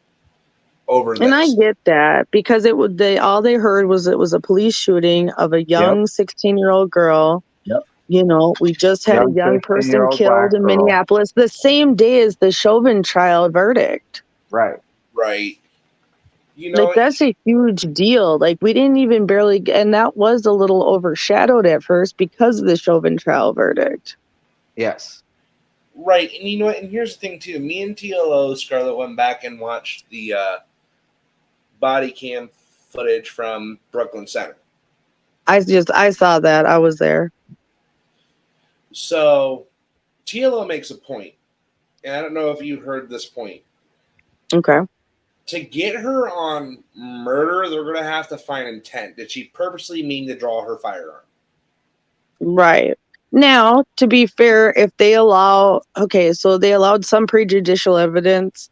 over And I this. get that because it would they all they heard was it was a police shooting of a Yep. young 16-year-old girl. Yep. You know, we just had a Young young person 16-year-old black killed in girl. Minneapolis the same day as the Chauvin trial verdict. Right. Right, you Like know, that's a huge deal. Like we didn't even barely, and that was a little overshadowed at first because of the Chauvin trial verdict. Yes. right, and you know what, and here's the thing too. Me and TLO Scarlett went back and watched the body cam footage from Brooklyn Center. I saw that. I was there. So TLO makes a point, and I don't know if you heard this point. Okay. To get her on murder, they're going to have to find intent. Did she purposely mean to draw her firearm? Right. Now, to be fair, if they allow, okay, so they allowed some prejudicial evidence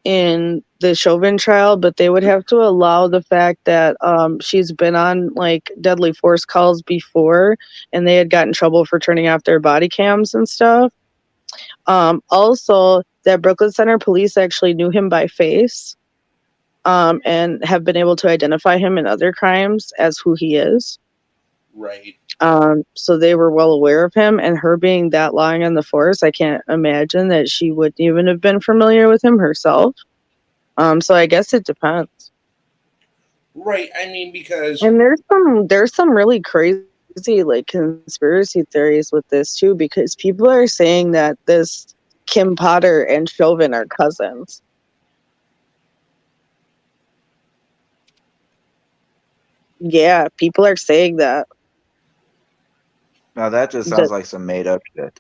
in the Chauvin trial, but they would have to allow the fact that she's been on like deadly force calls before, and they had gotten in trouble for turning off their body cams and stuff. Also, that Brooklyn Center police actually knew him by face, and have been able to identify him in other crimes as who he is. Right. So they were well aware of him, and her being that long on the force, I can't imagine that she wouldn't even have been familiar with him herself. So I guess it depends. Right. I mean, because And there's some really crazy like conspiracy theories with this too, because people are saying that this Kim Potter and Chauvin are cousins. Yeah, people are saying that. Now that just sounds like some made up shit.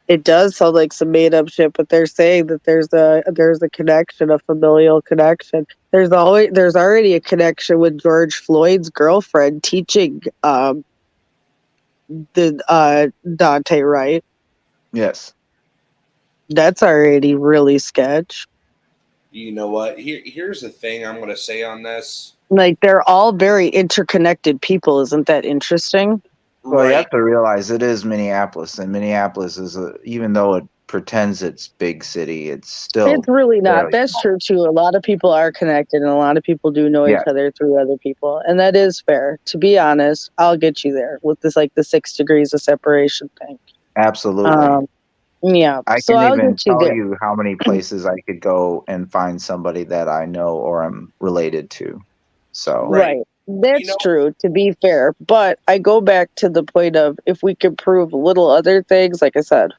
It does sound like some made up shit, but they're saying that there's a connection, a familial connection. There's already a connection with George Floyd's girlfriend teaching the Dante, right? Yes. That's already really sketch. you know what? Here's the thing I'm going to say on this. Like they're all very interconnected people. Isn't that interesting? Well, you Right. have to realize it is Minneapolis, and Minneapolis is even though it pretends it's big city, it's still It's really not. fairly That's small. true too. A lot of people are connected, and a lot of people do know Yeah. each other through other people, and that is fair. To be honest, I'll get you there with this, like the 6 degrees of separation thing. Absolutely. Yeah. I So can I'll even get you tell there. you how many places I could go and find somebody that I know or am related to. So Right. That's You know- true, to be fair. But I go back to the point of if we could prove little other things, like I said,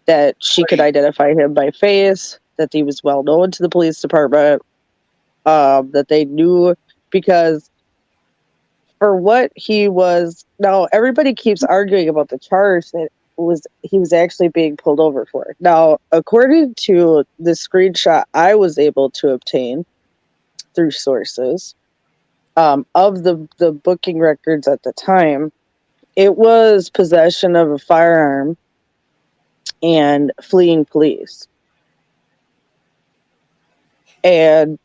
that she could Right. identify him by face, that he was well known to the police department, that they knew, because for what he was, now everybody keeps arguing about the charge that he was actually being pulled over for. Now, according to the screenshot I was able to obtain through sources, of the booking records at the time, it was possession of a firearm and fleeing police. And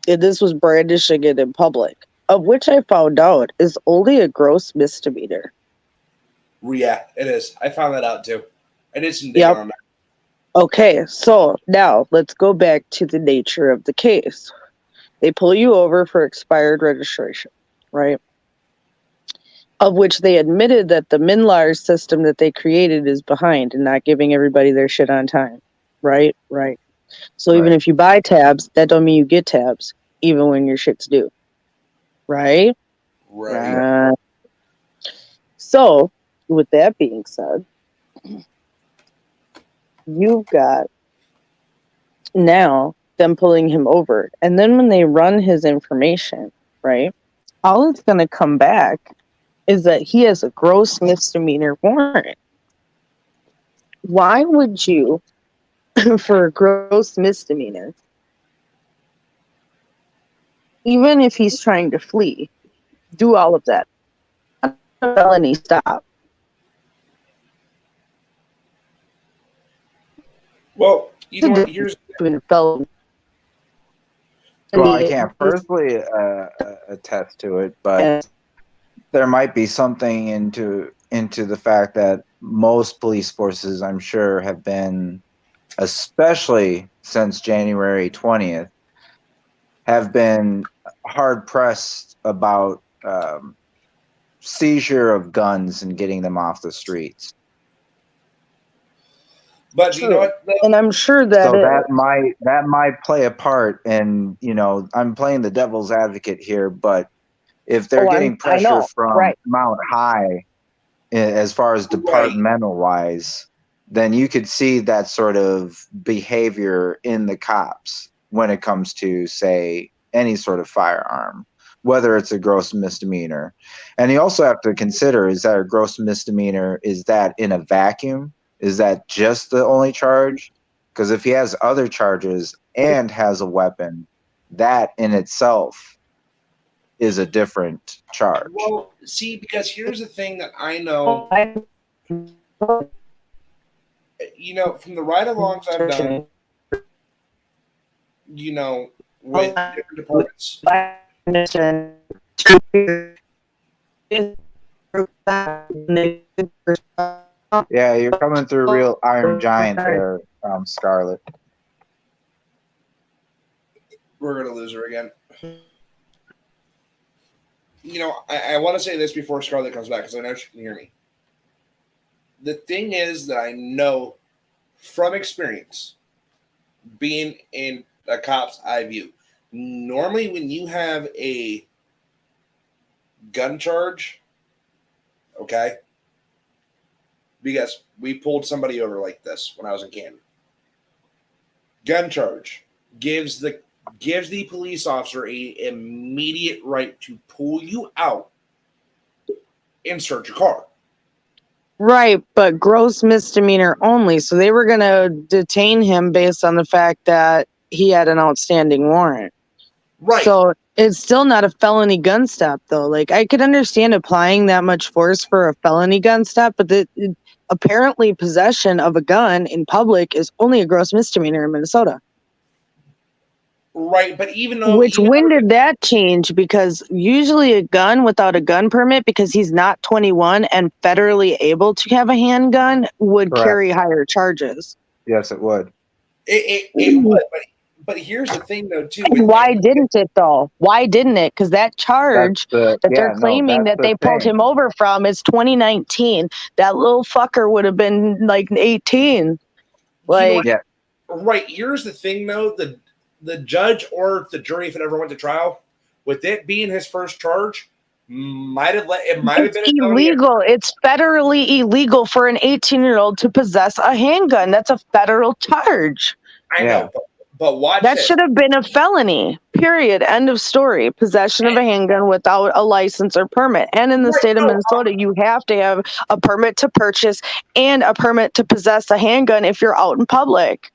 this was brandishing it in public, of which I found out is only a gross misdemeanor. Yeah, it is. I found that out too. I did some digging Yep. on that. Okay, so now let's go back to the nature of the case. They pull you over for expired registration, right? Of which they admitted that the MNLARS system that they created is behind and not giving everybody their shit on time. Right? Right. So even Right. if you buy tabs, that don't mean you get tabs, even when your shit's due. Right? Right. So, with that being said, you've got now them pulling him over. And then when they run his information, right, all it's going to come back is that he has a gross misdemeanor warrant. Why would you, for a gross misdemeanor, even if he's trying to flee, do all of that? Felony stop. Well, you know what? Here's Felony. Well, I can't personally attest to it, but there might be something into the fact that most police forces, I'm sure, have been, especially since January 20th, have been hard pressed about seizure of guns and getting them off the streets. But you know what? And I'm sure that so that might play a part in, I'm playing the devil's advocate here, but if they're getting pressure from Mount High as far as departmental wise, then you could see that sort of behavior in the cops when it comes to, say, any sort of firearm, whether it's a gross misdemeanor. And you also have to consider, is that a gross misdemeanor? Is that in a vacuum? Is that just the only charge? Because if he has other charges and has a weapon, that in itself is a different charge. Well, see, because here's the thing that I know. You know, from the ride-alongs I've done, you know, with different departments. Yeah, you're coming through real Iron Giant there, Scarlet. We're gonna lose her again. You know, I want to say this before Scarlet comes back because I know she can hear me. The thing is that I know from experience, being in a cop's eye view, normally when you have a gun charge, okay, because we pulled somebody over like this when I was in Canada. Gun charge gives the police officer a immediate right to pull you out and search your car. Right, but gross misdemeanor only. So they were going to detain him based on the fact that he had an outstanding warrant. Right. So it's still not a felony gun stop, though. Like, I could understand applying that much force for a felony gun stop, but apparently possession of a gun in public is only a gross misdemeanor in Minnesota. Right, but when did that change? Because usually a gun without a gun permit, because he's not 21 and federally able to have a handgun, would Correct. carry higher charges. Yes, it would. It would, but here's the thing, though, too. Why didn't it, though? Why didn't it? Because that charge they're claiming that they pulled him over from is 2019. That little fucker would have been like 18. Like, you know, right. Here's the thing, though. The judge or the jury, if it ever went to trial, with it being his first charge, might have been illegal. It's federally illegal for an 18-year-old to possess a handgun. That's a federal charge. I know, but watch that this. should have been a felony. Period. End of story. Possession of a handgun without a license or permit. And in the state of Minnesota, you have to have a permit to purchase and a permit to possess a handgun if you're out in public.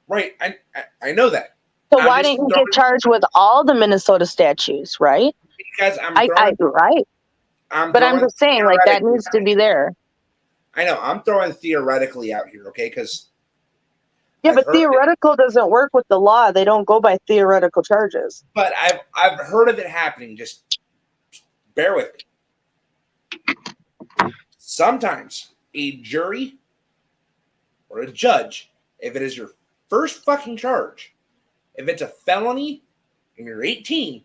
Right. I know that. So why didn't you get charged with all the Minnesota statutes, right? Because right. But I'm just saying, like, that needs to be there. I know. I'm throwing theoretically out here, okay? Because but theoretical doesn't work with the law. They don't go by theoretical charges. But I've heard of it happening. Just bear with me. Sometimes a jury or a judge, if it is your first fucking charge, if it's a felony and you're 18.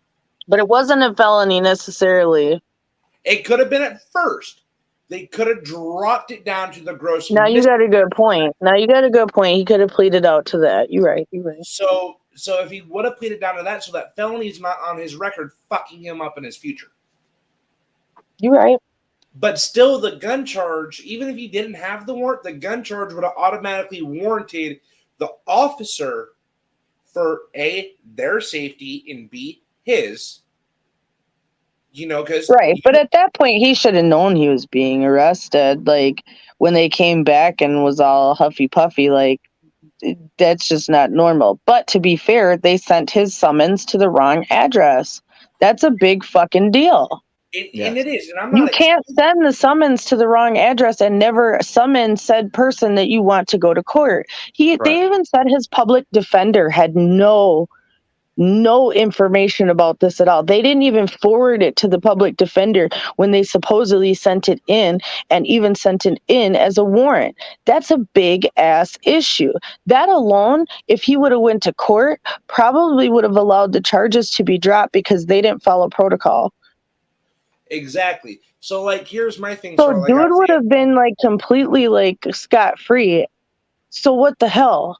But it wasn't a felony necessarily. It could have been at first. They could have dropped it down to the gross. Now you got a good point. He could have pleaded out to that. You're right. So if he would have pleaded down to that, so that felony is not on his record, fucking him up in his future. You're right. But still, the gun charge, even if he didn't have the warrant, the gun charge would have automatically warranted the officer for A, their safety, and B, his. Because but at that point he should have known he was being arrested. Like, when they came back and was all huffy puffy, like, that's just not normal. But to be fair, they sent his summons to the wrong address. That's a big fucking deal. And it is. And you can't send the summons to the wrong address and never summon said person that you want to go to court. They even said his public defender had no information about this at all. They didn't even forward it to the public defender when they supposedly sent it in, and even sent it in as a warrant. That's a big ass issue. That alone, if he would have went to court, probably would have allowed the charges to be dropped because they didn't follow protocol. Exactly. So, like, here's my thing. So dude would have been like completely like scot-free. So what the hell?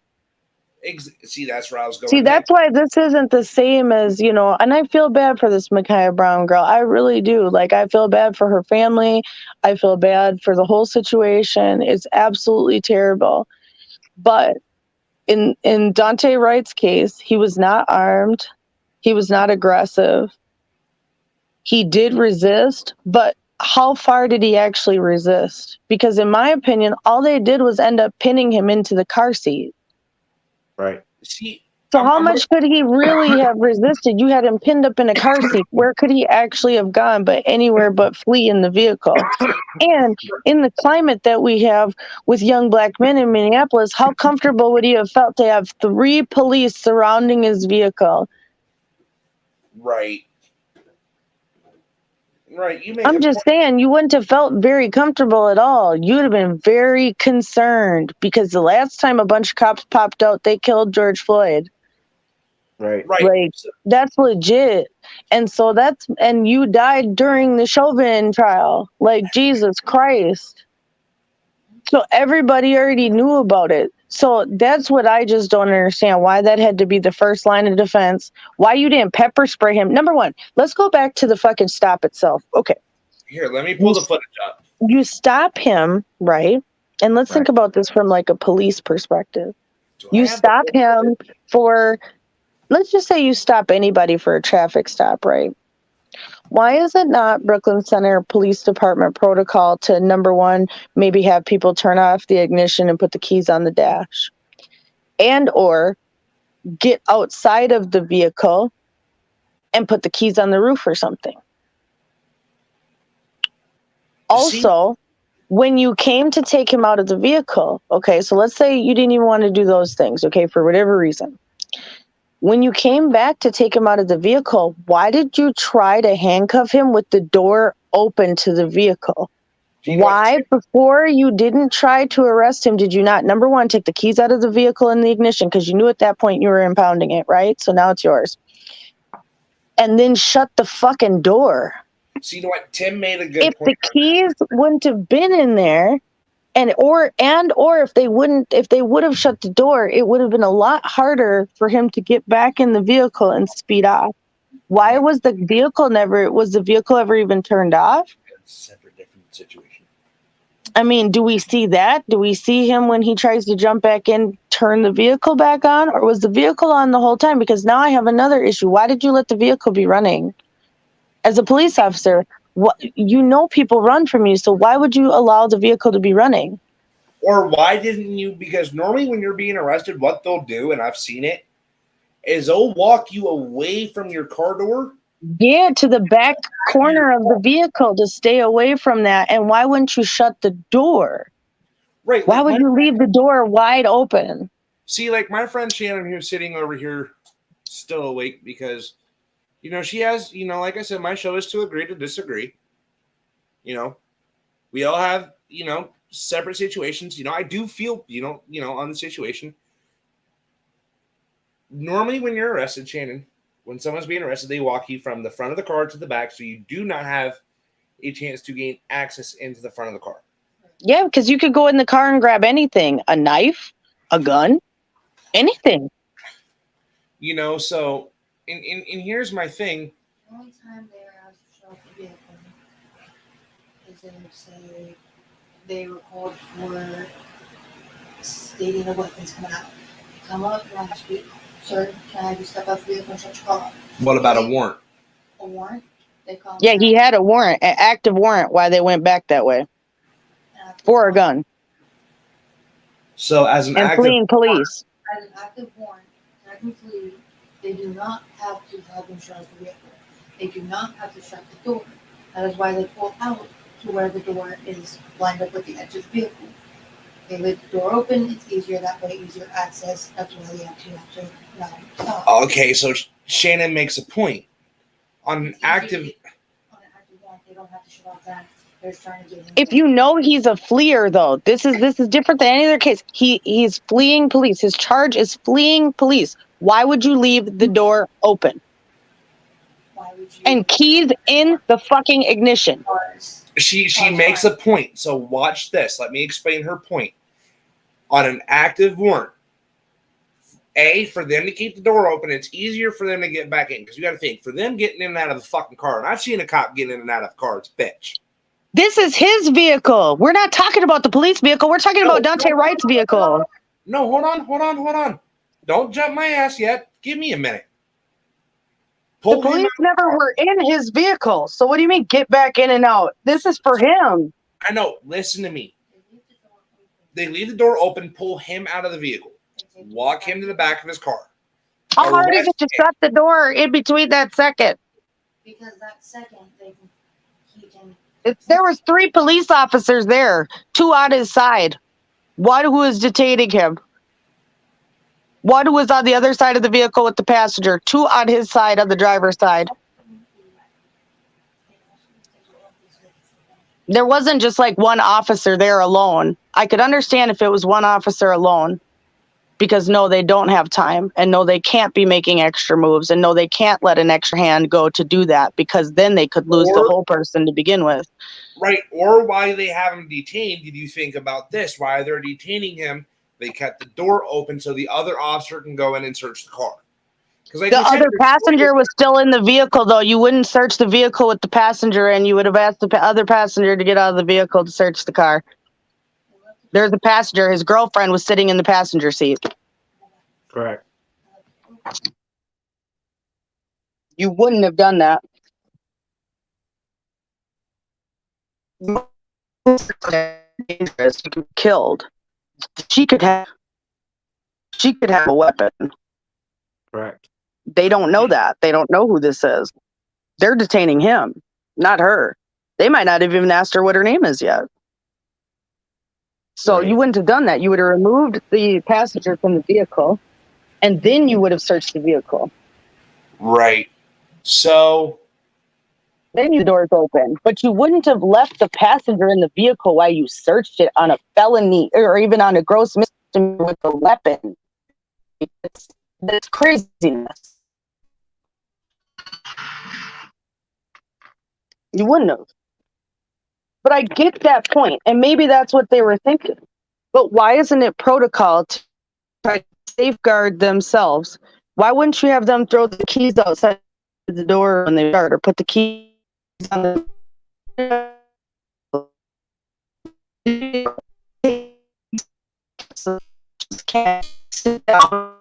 See, that's where I was going. See, that's why this isn't the same as, and I feel bad for this Makaya Bryant girl. I really do. Like, I feel bad for her family. I feel bad for the whole situation. It's absolutely terrible. But in Dante Wright's case, he was not armed. He was not aggressive. He did resist, but how far did he actually resist? Because in my opinion, all they did was end up pinning him into the car seat. Right. See, So how much could he really have resisted? You had him pinned up in a car seat. Where could he actually have gone but anywhere but flee in the vehicle? And in the climate that we have with young black men in Minneapolis, how comfortable would he have felt to have 3 police surrounding his vehicle? Right. Right. You make I'm just saying, you wouldn't have felt very comfortable at all. You would have been very concerned because the last time a bunch of cops popped out, they killed George Floyd. Right. Like, that's legit. And so and you died during the Chauvin trial. Like, Jesus Christ. So everybody already knew about it. So that's what I just don't understand. Why that had to be the first line of defense. Why you didn't pepper spray him. Number one, let's go back to the fucking stop itself. Okay. Here, let me pull the footage up. You stop him, right? And let's think about this from like a police perspective. You stop him for, let's just say you stop anybody for a traffic stop, right? Why is it not Brooklyn Center Police Department protocol to, number one, maybe have people turn off the ignition and put the keys on the dash? And or get outside of the vehicle and put the keys on the roof or something? Also, when you came to take him out of the vehicle, okay, so let's say you didn't even want to do those things, okay, for whatever reason. When you came back to take him out of the vehicle, why did you try to handcuff him with the door open to the vehicle? Why, before you didn't try to arrest him, did you not, number one, take the keys out of the vehicle and the ignition? Because you knew at that point you were impounding it, right? So now it's yours. And then shut the fucking door. So you know what? Tim made a good If point. the keys wouldn't have been in there, or if they would have shut the door, it would have been a lot harder for him to get back in the vehicle and speed off. Why was the vehicle ever even turned off? Separate, different situation. I mean, do we see that? Do we see him when he tries to jump back in, turn the vehicle back on? Or was the vehicle on the whole time? Because now I have another issue. Why did you let the vehicle be running? As a police officer, people run from you, so why would you allow the vehicle to be running? Or why didn't you? Because normally when you're being arrested, what they'll do, and I've seen it, is they'll walk you away from your car door. Yeah, to the back corner of the vehicle to stay away from that. And why wouldn't you shut the door? Right. Why would you leave the door wide open? See, like my friend Shannon, who's sitting over here still awake because, she has, like I said, my show is to agree to disagree. We all have, separate situations. I do feel, on the situation. Normally when you're arrested, Shannon, when someone's being arrested, they walk you from the front of the car to the back, so you do not have a chance to gain access into the front of the car. Yeah, because you could go in the car and grab anything, a knife, a gun, anything. So, and here's my thing. The only time they are asked to show up the vehicle is they would say they were called for stating a weapons coming out. They come up and ask you, sir, can I have you step out the vehicle and shut your car off? What about a warrant? A warrant? They call Yeah, he had a warrant, an active warrant, why they went back that way. For a gun. So as an fleeing police. As an active warrant, technically, they do not have to have insurance for the vehicle. They do not have to shut the door. That is why they pull out to where the door is lined up with the edge of the vehicle. They leave the door open, it's easier that way, easier access. That's why they have to stop. Okay, so Shannon makes a point. On an active warrant, they don't have to shut off that. They're trying to get him. If you know he's a fleer, though, this is different than any other case. He's fleeing police. His charge is fleeing police. Why would you leave the door open? Why would you? And keys in the fucking ignition. She makes a point. So watch this. Let me explain her point. On an active warrant, for them to keep the door open, it's easier for them to get back in. Because you got to think, for them getting in and out of the fucking car, and I've seen a cop getting in and out of the car, it's bitch. This is his vehicle. We're not talking about the police vehicle. We're talking about Dante Wright's vehicle. No, hold on. Don't jump my ass yet. Give me a minute. The police never were in his vehicle. So what do you mean get back in and out? This is for him. I know. Listen to me. They leave the door open, pull him out of the vehicle, walk him to the back of his car. How hard is it to shut the door in between that second? Because that second, he can. There was 3 police officers there, 2 on his side. One who was detaining him. One who was on the other side of the vehicle with the passenger. 2 on his side, on the driver's side. There wasn't just like one officer there alone. I could understand if it was one officer alone. Because no, they don't have time. And no, they can't be making extra moves. And no, they can't let an extra hand go to do that. Because then they could lose the whole person to begin with. Right. Or why they have him detained, did you think about this? Why they're detaining him, they kept the door open so the other officer can go in and search the car. Like the other passenger was still in the vehicle, though. You wouldn't search the vehicle with the passenger, and you would have asked the other passenger to get out of the vehicle to search the car. There's the passenger. His girlfriend was sitting in the passenger seat. Correct. You wouldn't have done that. Dangerous. You could be killed. She could have a weapon. Correct. They don't know that. They don't know who this is. They're detaining him, not her. They might not have even asked her what her name is yet. So you wouldn't have done that. You would have removed the passenger from the vehicle, and then you would have searched the vehicle. Right. So then the door's open, but you wouldn't have left the passenger in the vehicle while you searched it on a felony or even on a gross misdemeanor with a weapon. That's craziness. You wouldn't have. But I get that point, and maybe that's what they were thinking. But why isn't it protocol to try to safeguard themselves? Why wouldn't you have them throw the keys outside the door when they start, or put the keys on the can't sit down.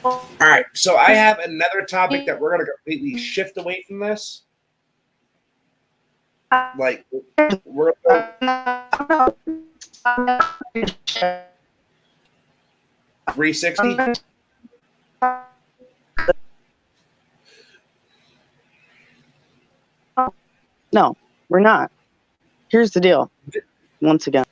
All right, so I have another topic that we're going to completely shift away from this. Like, we're 360. No, we're not. Here's the deal. Once again.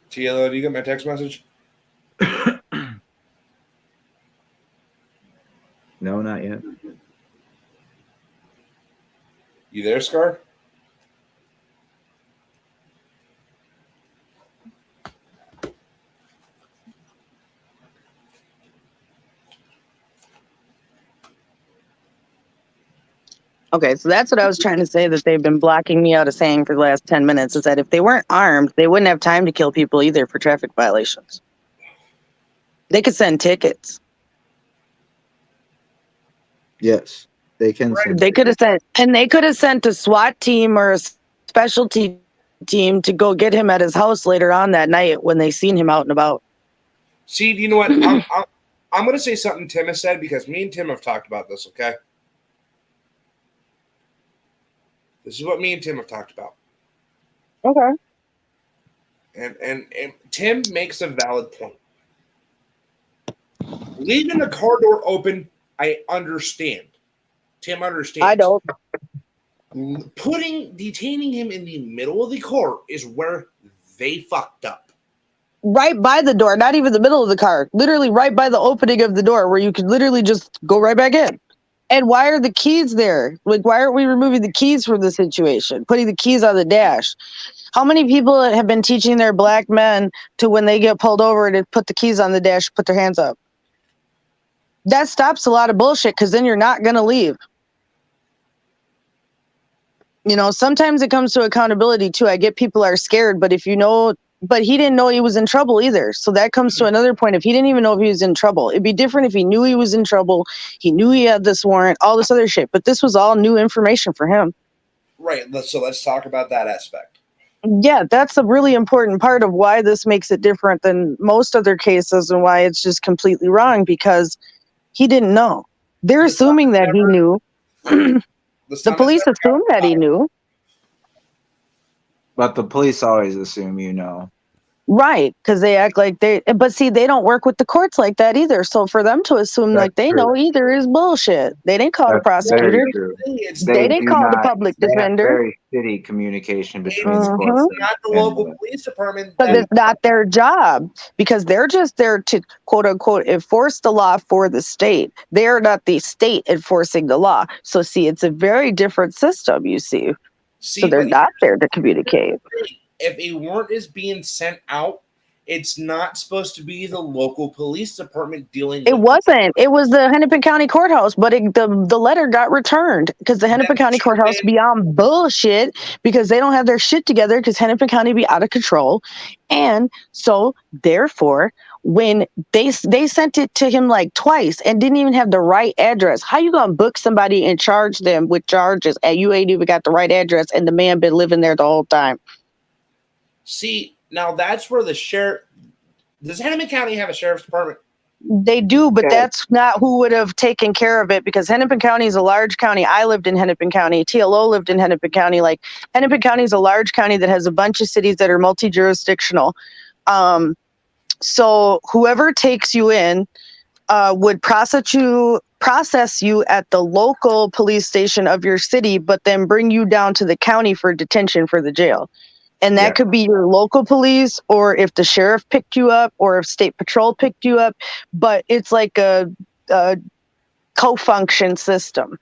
TLO, do you get my text message? No, not yet. You there, Scar? Okay, so that's what I was trying to say that they've been blocking me out of saying for the last 10 minutes is that if they weren't armed, they wouldn't have time to kill people either for traffic violations. They could send tickets. Yes, they can. They could have sent, and they could have sent a SWAT team or a specialty team to go get him at his house later on that night when they seen him out and about. See, you know what? I'm going to say something Tim has said because me and Tim have talked about this, okay? This is what me and Tim have talked about. Okay. And Tim makes a valid point. Leaving the car door open, I understand. Tim understands. I don't. Detaining him in the middle of the car is where they fucked up. Right by the door, not even the middle of the car. Literally right by the opening of the door where you could literally just go right back in. And why are the keys there? Like, why aren't we removing the keys from the situation? Putting the keys on the dash? How many people have been teaching their black men to, when they get pulled over, to put the keys on the dash, put their hands up? That stops a lot of bullshit, because then you're not going to leave. You know, sometimes it comes to accountability too. I get people are scared, but if you know, but he didn't know he was in trouble either. So that comes to another point. If he didn't even know if he was in trouble, it'd be different if he knew he was in trouble. He knew he had this warrant, all this other shit. But this was all new information for him. Right. So let's talk about that aspect. Yeah, that's a really important part of why this makes it different than most other cases, and why it's just completely wrong, because he didn't know. They're assuming that he knew. The police assume that he knew. But the police always assume you know. Right, because they act like but see, they don't work with the courts like that either. So for them to assume That's like they true. know either is bullshit. They didn't call the That's very prosecutor. true. They didn't do call the not- public they have defender. very shitty communication between the It's courts. not the local police department. Because it's not their job. Because they're just there to, quote unquote, enforce the law for the state. They're not the state enforcing the law. So see, it's a very different system, you see. So they're not there to communicate. If a warrant is being sent out, it's not supposed to be the local police department dealing with It wasn't. It was the Hennepin County Courthouse, but the letter got returned because the Hennepin County Courthouse be on bullshit because they don't have their shit together, because Hennepin County be out of control. And so therefore, when they sent it to him like twice and didn't even have the right address, how you gonna book somebody and charge them with charges and you ain't even got the right address and the man been living there the whole time? See, now that's where the sheriff. Does Hennepin County have a sheriff's department? They do, but that's not who would have taken care of it, because Hennepin County is a large county. I lived in Hennepin County. TLO lived in Hennepin County. Like, Hennepin County is a large county that has a bunch of cities that are multi-jurisdictional. So whoever takes you in would process you at the local police station of your city, but then bring you down to the county for detention for the jail. And that could be your local police, or if the sheriff picked you up, or if state patrol picked you up. But it's like a co-function system.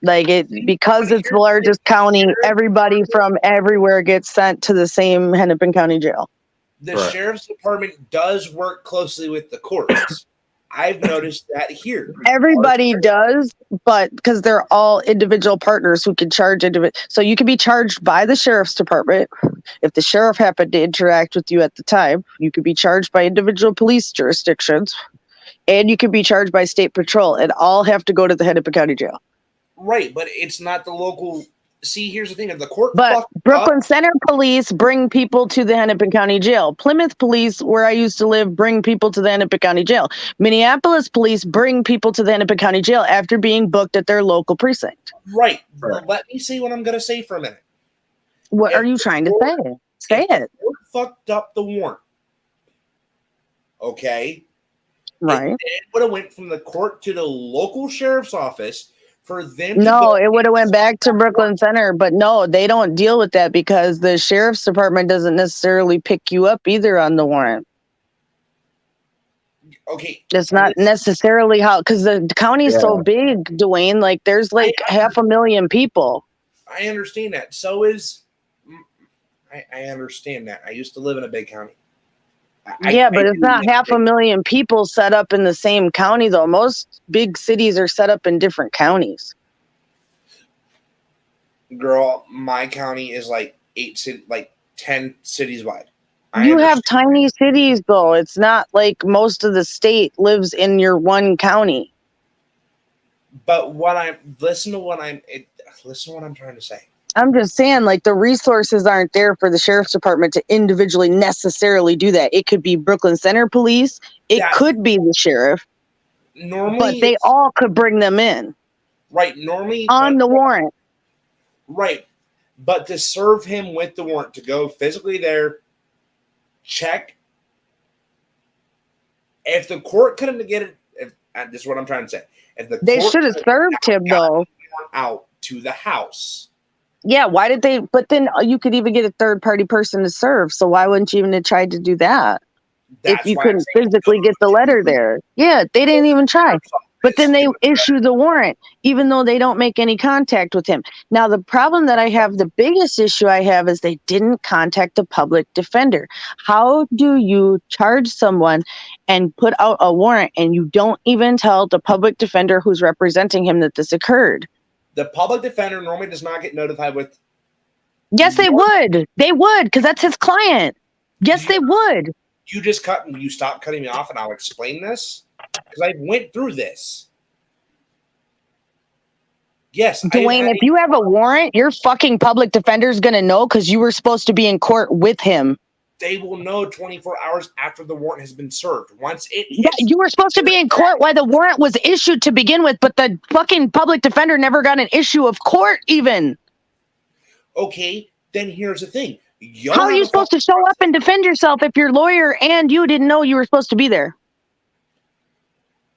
Like, because it's the largest county, everybody from everywhere gets sent to the same Hennepin County jail. The sheriff's department does work closely with the courts. I've noticed that here. Everybody does, but because they're all individual partners who can charge so you can be charged by the sheriff's department. If the sheriff happened to interact with you at the time, you could be charged by individual police jurisdictions, and you could be charged by state patrol, and all have to go to the Hennepin County jail. Right, but it's not the local. See, here's the thing: if the court, but Brooklyn Center Police bring people to the Hennepin County Jail. Plymouth Police, where I used to live, bring people to the Hennepin County Jail. Minneapolis Police bring people to the Hennepin County Jail after being booked at their local precinct. Right. Let me see what I'm going to say for a minute. What are you trying to say? Say it. The court fucked up the warrant. Okay. Right. It would have went from the court to the local sheriff's office. For them it would have went back to Brooklyn Center, but no, they don't deal with that because the sheriff's department doesn't necessarily pick you up either on the warrant. Okay. It's not necessarily how, because the county is so big, Dwayne, like there's like 500,000 people. I understand that. So is, I understand that. I used to live in a big county. But it's not 500,000 people set up in the same county, though. Most big cities are set up in different counties. Girl, my county is like 10 cities wide. You have tiny cities, though. It's not like most of the state lives in your one county. But listen to what I'm trying to say. I'm just saying, like, the resources aren't there for the sheriff's department to individually necessarily do that. It could be Brooklyn Center Police. It could be the sheriff. Normally, but they all could bring them in. Right. Normally on the warrant. Right. But to serve him with the warrant, to go physically there, check. If the court couldn't get it, this is what I'm trying to say. If they should have served him, though. Out to the house. Yeah, why did they? But then you could even get a third-party person to serve. So why wouldn't you even have tried to do that? If you couldn't physically get the letter there. Yeah, they didn't even try. But then they issue the warrant, even though they don't make any contact with him. Now, the problem that I have, the biggest issue I have, is they didn't contact the public defender. How do you charge someone and put out a warrant and you don't even tell the public defender who's representing him that this occurred? The public defender normally does not get notified with. Yes, they would. They would, because that's his client. Yes, they would. You stop cutting me off and I'll explain this. Because I went through this. Yes. Dwayne, if you have a warrant, your fucking public defender's going to know because you were supposed to be in court with him. They will know 24 hours after the warrant has been served. Once it hits, yeah, you were supposed to be in court while the warrant was issued to begin with, but the fucking public defender never got an issue of court even. Okay, then here's the thing. How are you supposed to show up and defend yourself if your lawyer and you didn't know you were supposed to be there?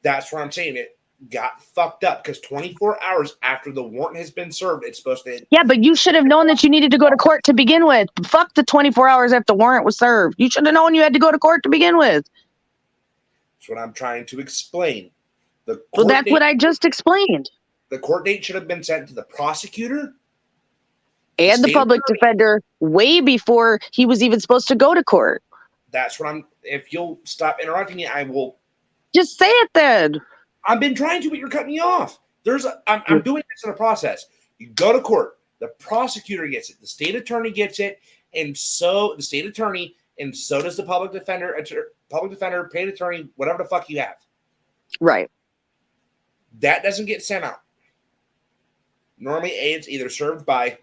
That's what I'm saying. It got fucked up because 24 hours after the warrant has been served, it's supposed to. Yeah, but you should have known that you needed to go to court to begin with. Fuck the 24 hours after the warrant was served. You should have known you had to go to court to begin with. That's what I'm trying to explain. Well, that's what I just explained. The court date should have been sent to the prosecutor and the public defender way before he was even supposed to go to court. That's what I'm. If you'll stop interrupting me, I will. Just say it then. I've been trying to, but you're cutting me off. I'm doing this in a process. You go to court. The prosecutor gets it. The state attorney gets it, and so the state attorney, and so does the public defender, paid attorney, whatever the fuck you have. Right. That doesn't get sent out. Normally, it's either served by.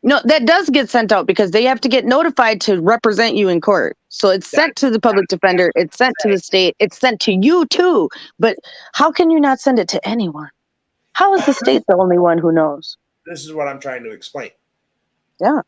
No, that does get sent out because they have to get notified to represent you in court. So it's sent to the public defender. It's sent to the state. It's sent to you too. But how can you not send it to anyone? How is the state the only one who knows? This is what I'm trying to explain. Yeah.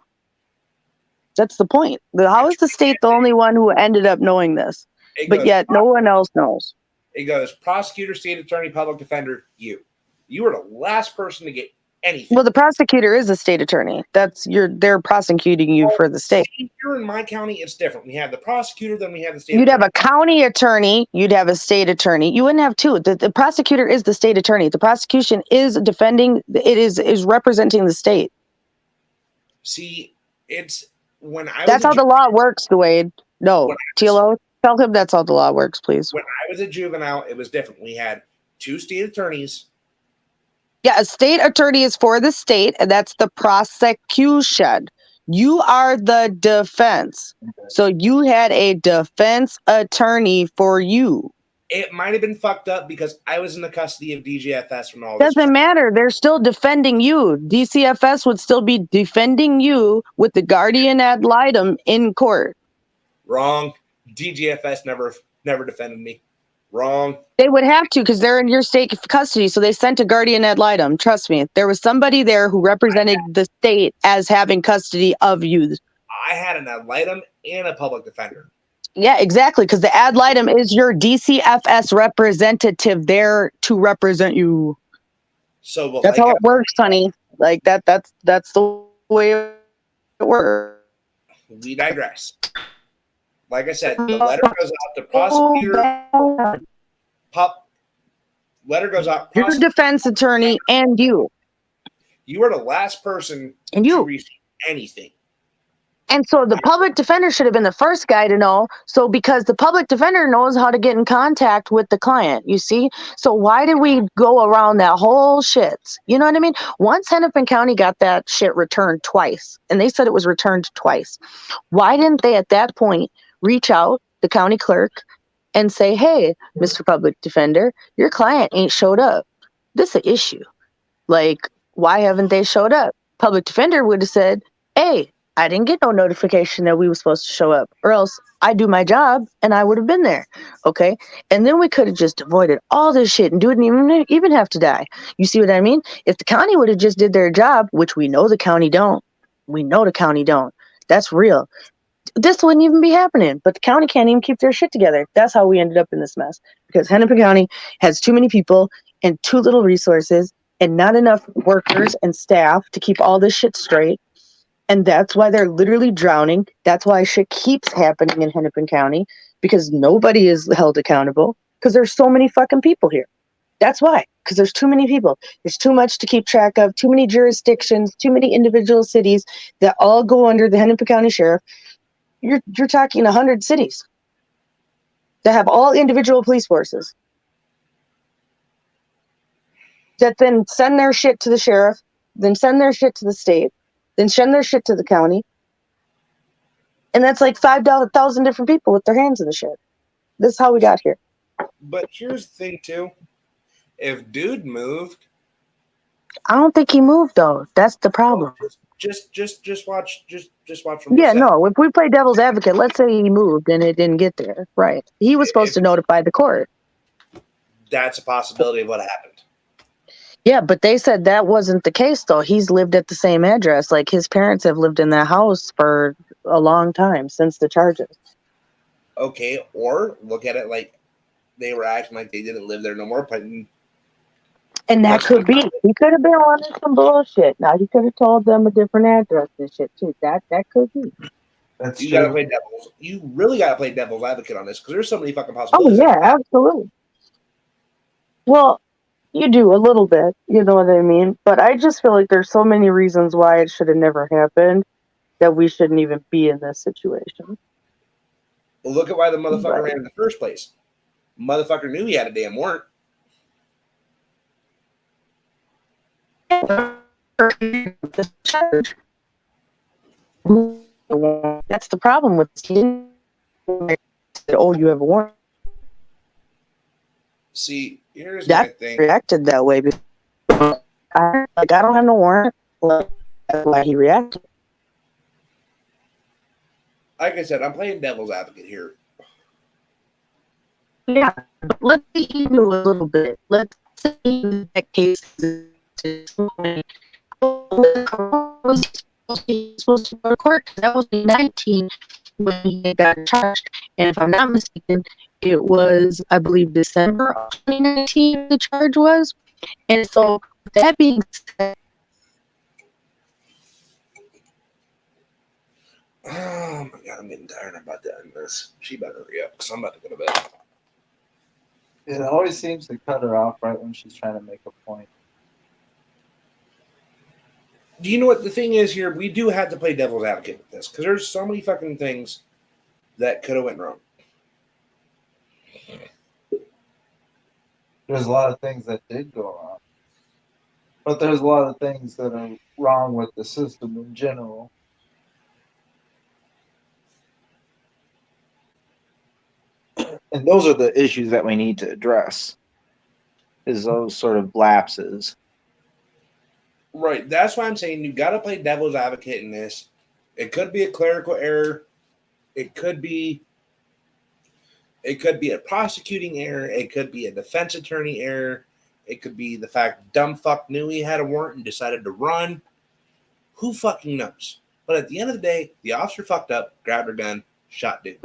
That's the point. How is the state the only one who ended up knowing this? But yet no one else knows. It goes prosecutor, state attorney, public defender, you. You were the last person to get anything. Well, the prosecutor is a state attorney. They're prosecuting you for the state. Here in my county, it's different. We have the prosecutor, then we have the state You'd attorney. have a county attorney, you'd have a state attorney. You wouldn't have two. The prosecutor is the state attorney. The prosecution is defending, it is representing the state. See, it's when I was That's how the law works, Dwayne. No, TLO, tell him that's how the law works, please. When I was a juvenile, it was different. We had two state attorneys. Yeah, a state attorney is for the state, and that's the prosecution. You are the defense. So you had a defense attorney for you. It might have been fucked up because I was in the custody of DGFS from all this. Doesn't matter. They're still defending you. DCFS would still be defending you with the guardian ad litem in court. Wrong. DGFS never defended me. Wrong. They would have to because they're in your state custody. So they sent a guardian ad litem. Trust me. There was somebody there who represented the state as having custody of you. I had an ad litem and a public defender. Yeah, exactly. Because the ad litem is your DCFS representative there to represent you. So that's how it works, honey. Like that's the way it works. We digress. Like I said, the letter goes out to prosecutor. Letter goes out. Your defense attorney and you. You are the last person to receive anything. And so the public defender should have been the first guy to know. So because the public defender knows how to get in contact with the client, you see? So why did we go around that whole shit? You know what I mean? Once Hennepin County got that shit returned twice, and they said it was returned twice. Why didn't they at that point reach out, the county clerk, and say, hey, Mr. Public Defender, your client ain't showed up. This is an issue. Like, why haven't they showed up? Public defender would have said, hey, I didn't get no notification that we were supposed to show up, or else I do my job and I would have been there. Okay. And then we could have just avoided all this shit and didn't even have to die. You see what I mean? If the county would have just did their job, which we know the county don't, that's real. This wouldn't even be happening, but the county can't even keep their shit together. That's how we ended up in this mess, because Hennepin County has too many people and too little resources and not enough workers and staff to keep all this shit straight. And that's why they're literally drowning. That's why shit keeps happening in Hennepin County, because nobody is held accountable because there's so many fucking people here. That's why, because there's too many people. There's too much to keep track of, too many jurisdictions, too many individual cities that all go under the Hennepin County Sheriff. You're talking 100 cities that have all individual police forces that then send their shit to the sheriff, then send their shit to the state, then send their shit to the county. And that's like 5,000 different people with their hands in the shit. This is how we got here. But here's the thing, too. If dude moved, I don't think he moved though. That's the problem. just watch from Yeah, the set. no. If we play devil's advocate, let's say he moved and it didn't get there. Right. He was supposed to notify the court. That's a possibility of what happened. Yeah, but they said that wasn't the case though. He's lived at the same address. Like his parents have lived in that house for a long time since the charges. Okay, or look at it like they were acting like they didn't live there no more, but and that could be. He could have been on some bullshit. Now he could have told them a different address and shit too. That could be. That's you true. gotta play devil's. You really gotta play devil's advocate on this because there's so many fucking Oh possibilities. yeah, absolutely. Well, you do a little bit, you know what I mean? But I just feel like there's so many reasons why it should have never happened that we shouldn't even be in this situation. Well, look at why the motherfucker Right. ran in the first place. Motherfucker knew he had a damn warrant. The charge. That's the problem with this. Oh, you have a warrant. See, here's That my thing. reacted that way. I don't have no warrant. That's why he reacted. Like I said, I'm playing devil's advocate here. Yeah, but let's be even a little bit. Let's say that case is supposed to go to court because that was 19 when he got charged. And if I'm not mistaken, it was, I believe, December of 2019 the charge was. And so, that being said, Oh my god, I'm getting tired. I'm about to end this. She better hurry up because I'm about to go to bed. It always seems to cut her off right when she's trying to make a point. Do you know what the thing is here? We do have to play devil's advocate with this because there's so many fucking things that could have went wrong. There's a lot of things that did go wrong. But there's a lot of things that are wrong with the system in general. And those are the issues that we need to address. Is those sort of lapses. Right. That's why I'm saying you got to play devil's advocate in this. It could be a clerical error. It could be a prosecuting error. It could be a defense attorney error. It could be the fact dumb fuck knew he had a warrant and decided to run. Who fucking knows? But at the end of the day, the officer fucked up, grabbed her gun, shot dude.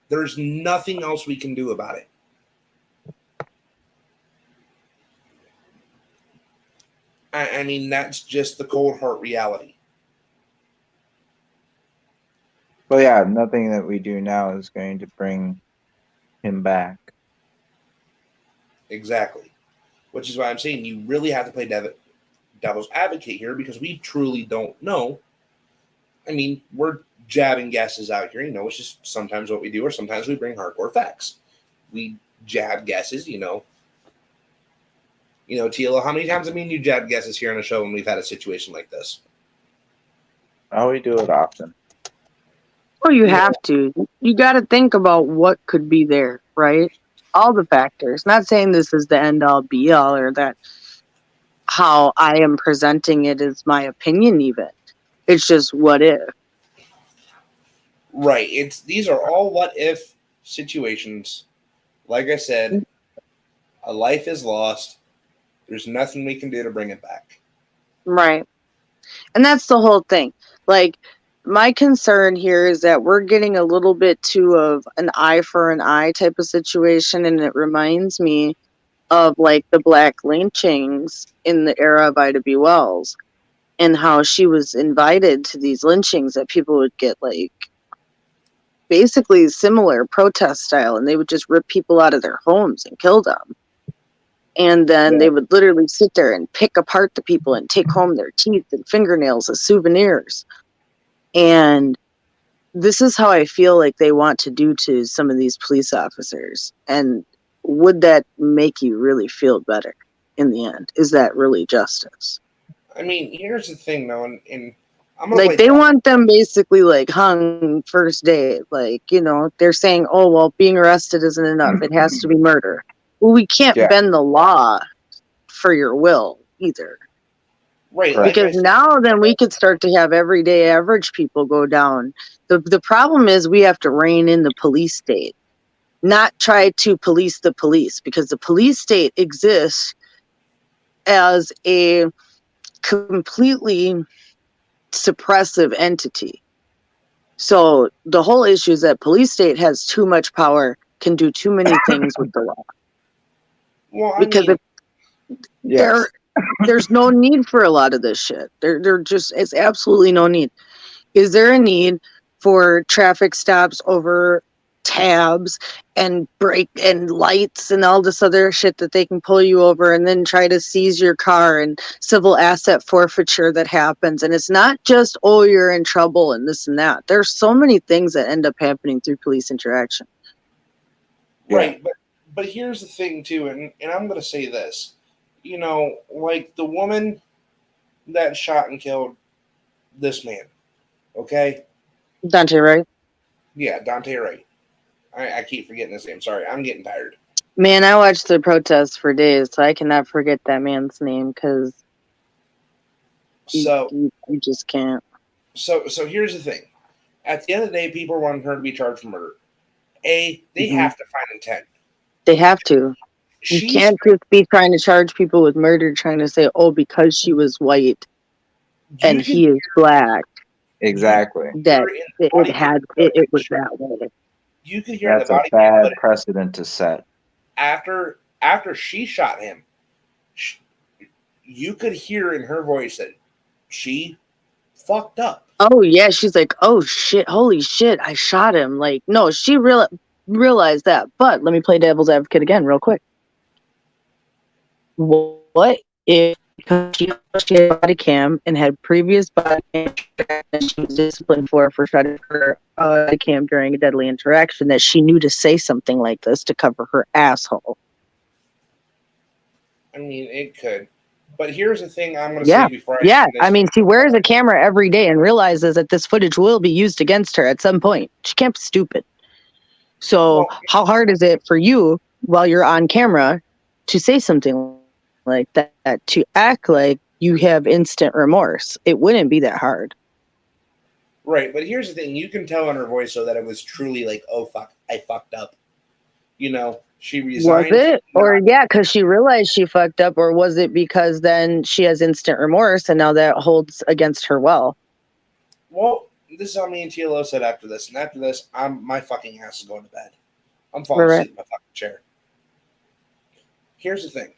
There's nothing else we can do about it. I mean, that's just the cold heart reality. Well, yeah, nothing that we do now is going to bring him back. Exactly. Which is why I'm saying you really have to play devil's advocate here because we truly don't know. I mean, we're jabbing guesses out here, it's just sometimes what we do, or sometimes we bring hardcore facts. We jab guesses, Tila, how many times have you jab guesses here on the show when we've had a situation like this? Oh, we do it often. well, you have to. You got to think about what could be there, right? All the factors. Not saying this is the end all be all or that how I am presenting it is my opinion even. It's just what if. Right. These are all what if situations. Like I said, a life is lost. There's nothing we can do to bring it back. Right. And that's the whole thing. Like, my concern here is that we're getting a little bit too of an eye for an eye type of situation. And it reminds me of like the black lynchings in the era of Ida B. Wells and how she was invited to these lynchings that people would get like basically similar protest style, and they would just rip people out of their homes and kill them. And then they would literally sit there and pick apart the people and take home their teeth and fingernails as souvenirs. And this is how I feel like they want to do to some of these police officers. And would that make you really feel better in the end? Is that really justice? I mean, here's the thing, though, and I'm gonna Like, play they devil's want them basically like hung first day. Like, you know, they're saying, oh, well, being arrested isn't enough. It has to be murder. Well, we can't Yeah. bend the law for your will either. right. Right. Like I Because said, now then we could start to have everyday average people go down. The problem is we have to rein in the police state, not try to police the police, because the police state exists as a completely suppressive entity. So the whole issue is that police state has too much power, can do too many things with the law. well, I Because mean, Yes. there's no need for a lot of this shit. There just it's absolutely no need. Is there a need for traffic stops over tabs and brake and lights and all this other shit that they can pull you over and then try to seize your car and civil asset forfeiture that happens? And it's not just, oh, you're in trouble and this and that. There's so many things that end up happening through police interaction. right, but here's the thing too, and I'm gonna say this, you know, like the woman that shot and killed this man, okay, Dante, right? yeah, Dante Wright. I keep forgetting his name. Sorry, I'm getting tired. Man, I watched the protests for days, so I cannot forget that man's name because So you just can't. so here's the thing. At the end of the day, people want her to be charged for murder. They Mhm. have to find intent. They have to. You She's can't just be trying to charge people with murder, trying to say, oh, because she was white and you can he is black, Exactly. that hear in the body cam it was footage. that way. You can hear in the That's a body cam bad footage precedent to set. after she shot him. You could hear in her voice that she fucked up. Oh, yeah. She's like, oh, shit. Holy shit. I shot him. Like, no, she realized that. But let me play devil's advocate again, real quick. What if, because she had a body cam and had previous body cam and she was disciplined for shutting her body cam during a deadly interaction, that she knew to say something like this to cover her asshole? I mean, it could. But here's the thing I'm going to Yeah. say before I Yeah. end this. I mean, she wears a camera every day and realizes that this footage will be used against her at some point. She can't be stupid. So Well, how hard is it for you while you're on camera to say something like that, to act like you have instant remorse? It wouldn't be that hard. right, but here's the thing. You can tell in her voice so that it was truly like, oh, fuck, I fucked up. You know, she Was resigned. it? Or yeah, because she realized she fucked up, or was it because then she has instant remorse and now that holds against her well? Well, this is how me and TLO said after this. And after this, my fucking ass is going to bed. I'm falling Right. asleep in my fucking chair. Here's the thing.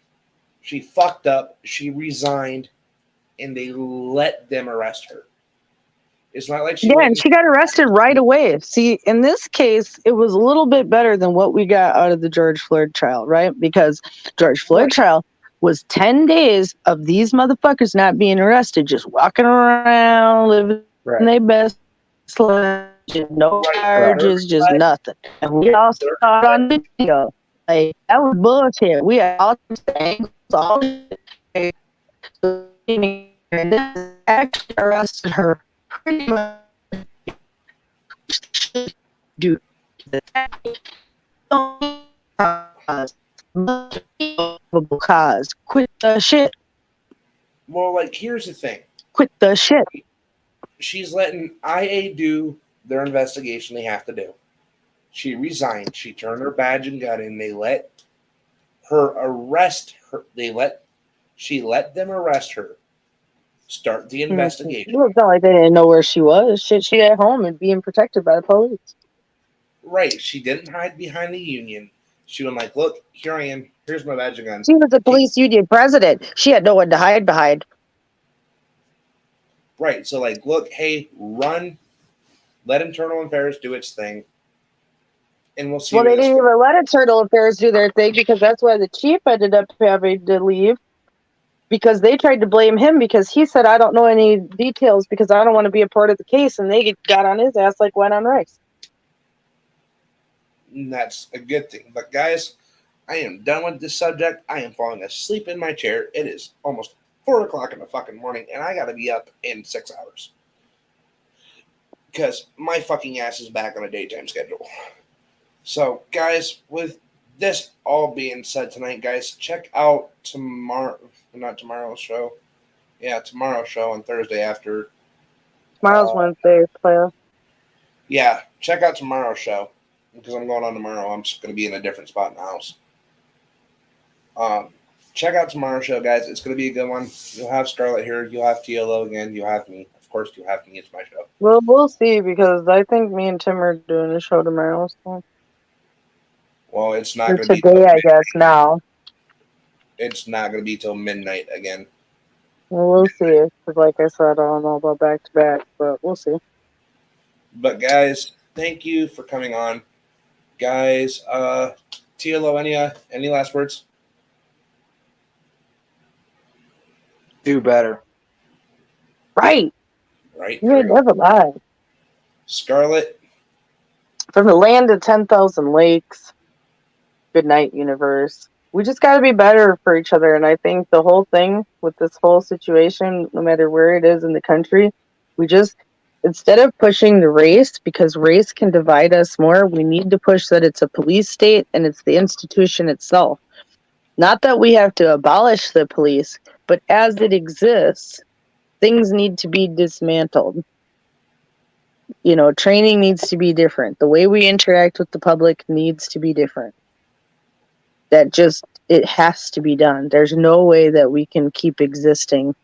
She fucked up, she resigned, and they let them arrest her. It's not like she Yeah, went and she got arrested right away. See, in this case, it was a little bit better than what we got out of the George Floyd trial, right? Because George Floyd trial was 10 days of these motherfuckers not being arrested, just walking around, living their best life, just no charges, just nothing. And we all saw it on video. Like, that was bullshit. We had all these angles, all this shit. And then actually arrested her pretty much do the cause. Quit the shit. Well, like, here's the thing. Quit the shit. She's letting IA do their investigation they have to do. She resigned. She turned her badge and gun in. They let her arrest her. She let them arrest her. Start the investigation. Well, it's not like they didn't know where she was. Shit, she at home and being protected by the police. Right. She didn't hide behind the union. She went like, look, here I am. Here's my badge and gun. She was the police union president. She had no one to hide behind. Right. So, like, look, hey, run. Let internal affairs do its thing. and we'll see Well, where they this didn't goes. even let Eternal Affairs do their thing because that's why the chief ended up having to leave because they tried to blame him because he said, I don't know any details because I don't want to be a part of the case. And they got on his ass like went on rice. And that's a good thing. But guys, I am done with this subject. I am falling asleep in my chair. It is almost 4 o'clock in the fucking morning, and I got to be up in 6 hours because my fucking ass is back on a daytime schedule. So, guys, with this all being said tonight, guys, check out not tomorrow's show. Yeah, tomorrow's show on Thursday after. Tomorrow's Wednesday, player. Yeah, check out tomorrow's show because I'm going on tomorrow. I'm just going to be in a different spot in the house. Check out tomorrow's show, guys. It's going to be a good one. You'll have Scarlett here. You'll have TLO again. You'll have me. Of course, you'll have me. It's my show. Well, we'll see because I think me and Tim are doing a show tomorrow. So. Well, it's not Or going to be till today, I guess, now. it's not going to be till midnight again. Well, we'll see. Because like I said, I don't know about back to back, but we'll see. But guys, thank you for coming on. Guys, TLO, any last words? Do better. Right. Right, You there we ain't go. never lied. Scarlett, From the land of 10,000 lakes. Good night, universe. We just got to be better for each other. And I think the whole thing with this whole situation, no matter where it is in the country, we just, instead of pushing the race, because race can divide us more, we need to push that it's a police state and it's the institution itself. Not that we have to abolish the police, but as it exists, things need to be dismantled. You know, training needs to be different. The way we interact with the public needs to be different. It has to be done. There's no way that we can keep existing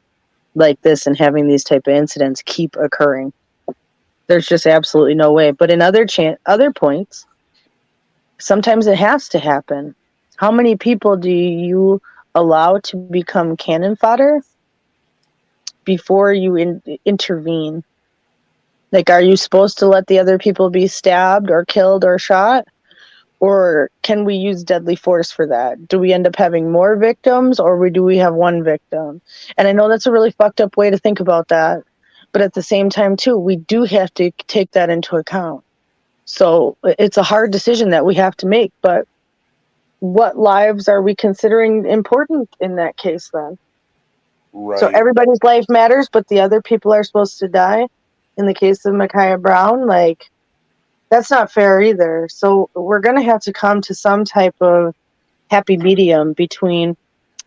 like this and having these type of incidents keep occurring. There's just absolutely no way. But in other points, sometimes it has to happen. How many people do you allow to become cannon fodder before you intervene? Like, are you supposed to let the other people be stabbed or killed or shot? Or can we use deadly force for that? Do we end up having more victims or do we have one victim? And I know that's a really fucked up way to think about that. But at the same time, too, we do have to take that into account. So it's a hard decision that we have to make. But what lives are we considering important in that case then? right. So everybody's life matters, but the other people are supposed to die. In the case of Makaya Brown, like, that's not fair either. So we're going to have to come to some type of happy medium between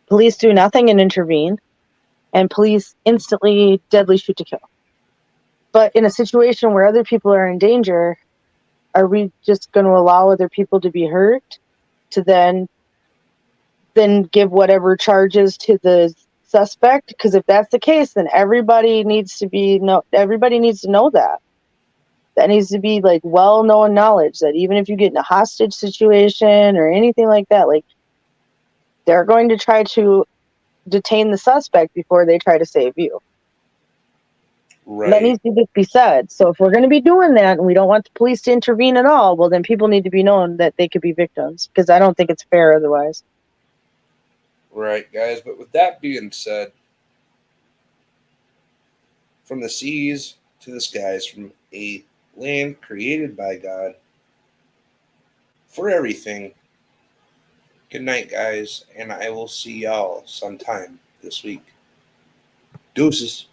police do nothing and intervene and police instantly deadly shoot to kill. But in a situation where other people are in danger, are we just going to allow other people to be hurt to then give whatever charges to the suspect? Because if that's the case, then everybody needs to know that. That needs to be like well-known knowledge that even if you get in a hostage situation or anything like that, like, they're going to try to detain the suspect before they try to save you. Right. That needs to just be said. So if we're going to be doing that and we don't want the police to intervene at all, well, then people need to be known that they could be victims, because I don't think it's fair otherwise. Right, guys. But with that being said, from the seas to the skies, from a land created by God for everything. Good night, guys, and I will see y'all sometime this week. Deuces.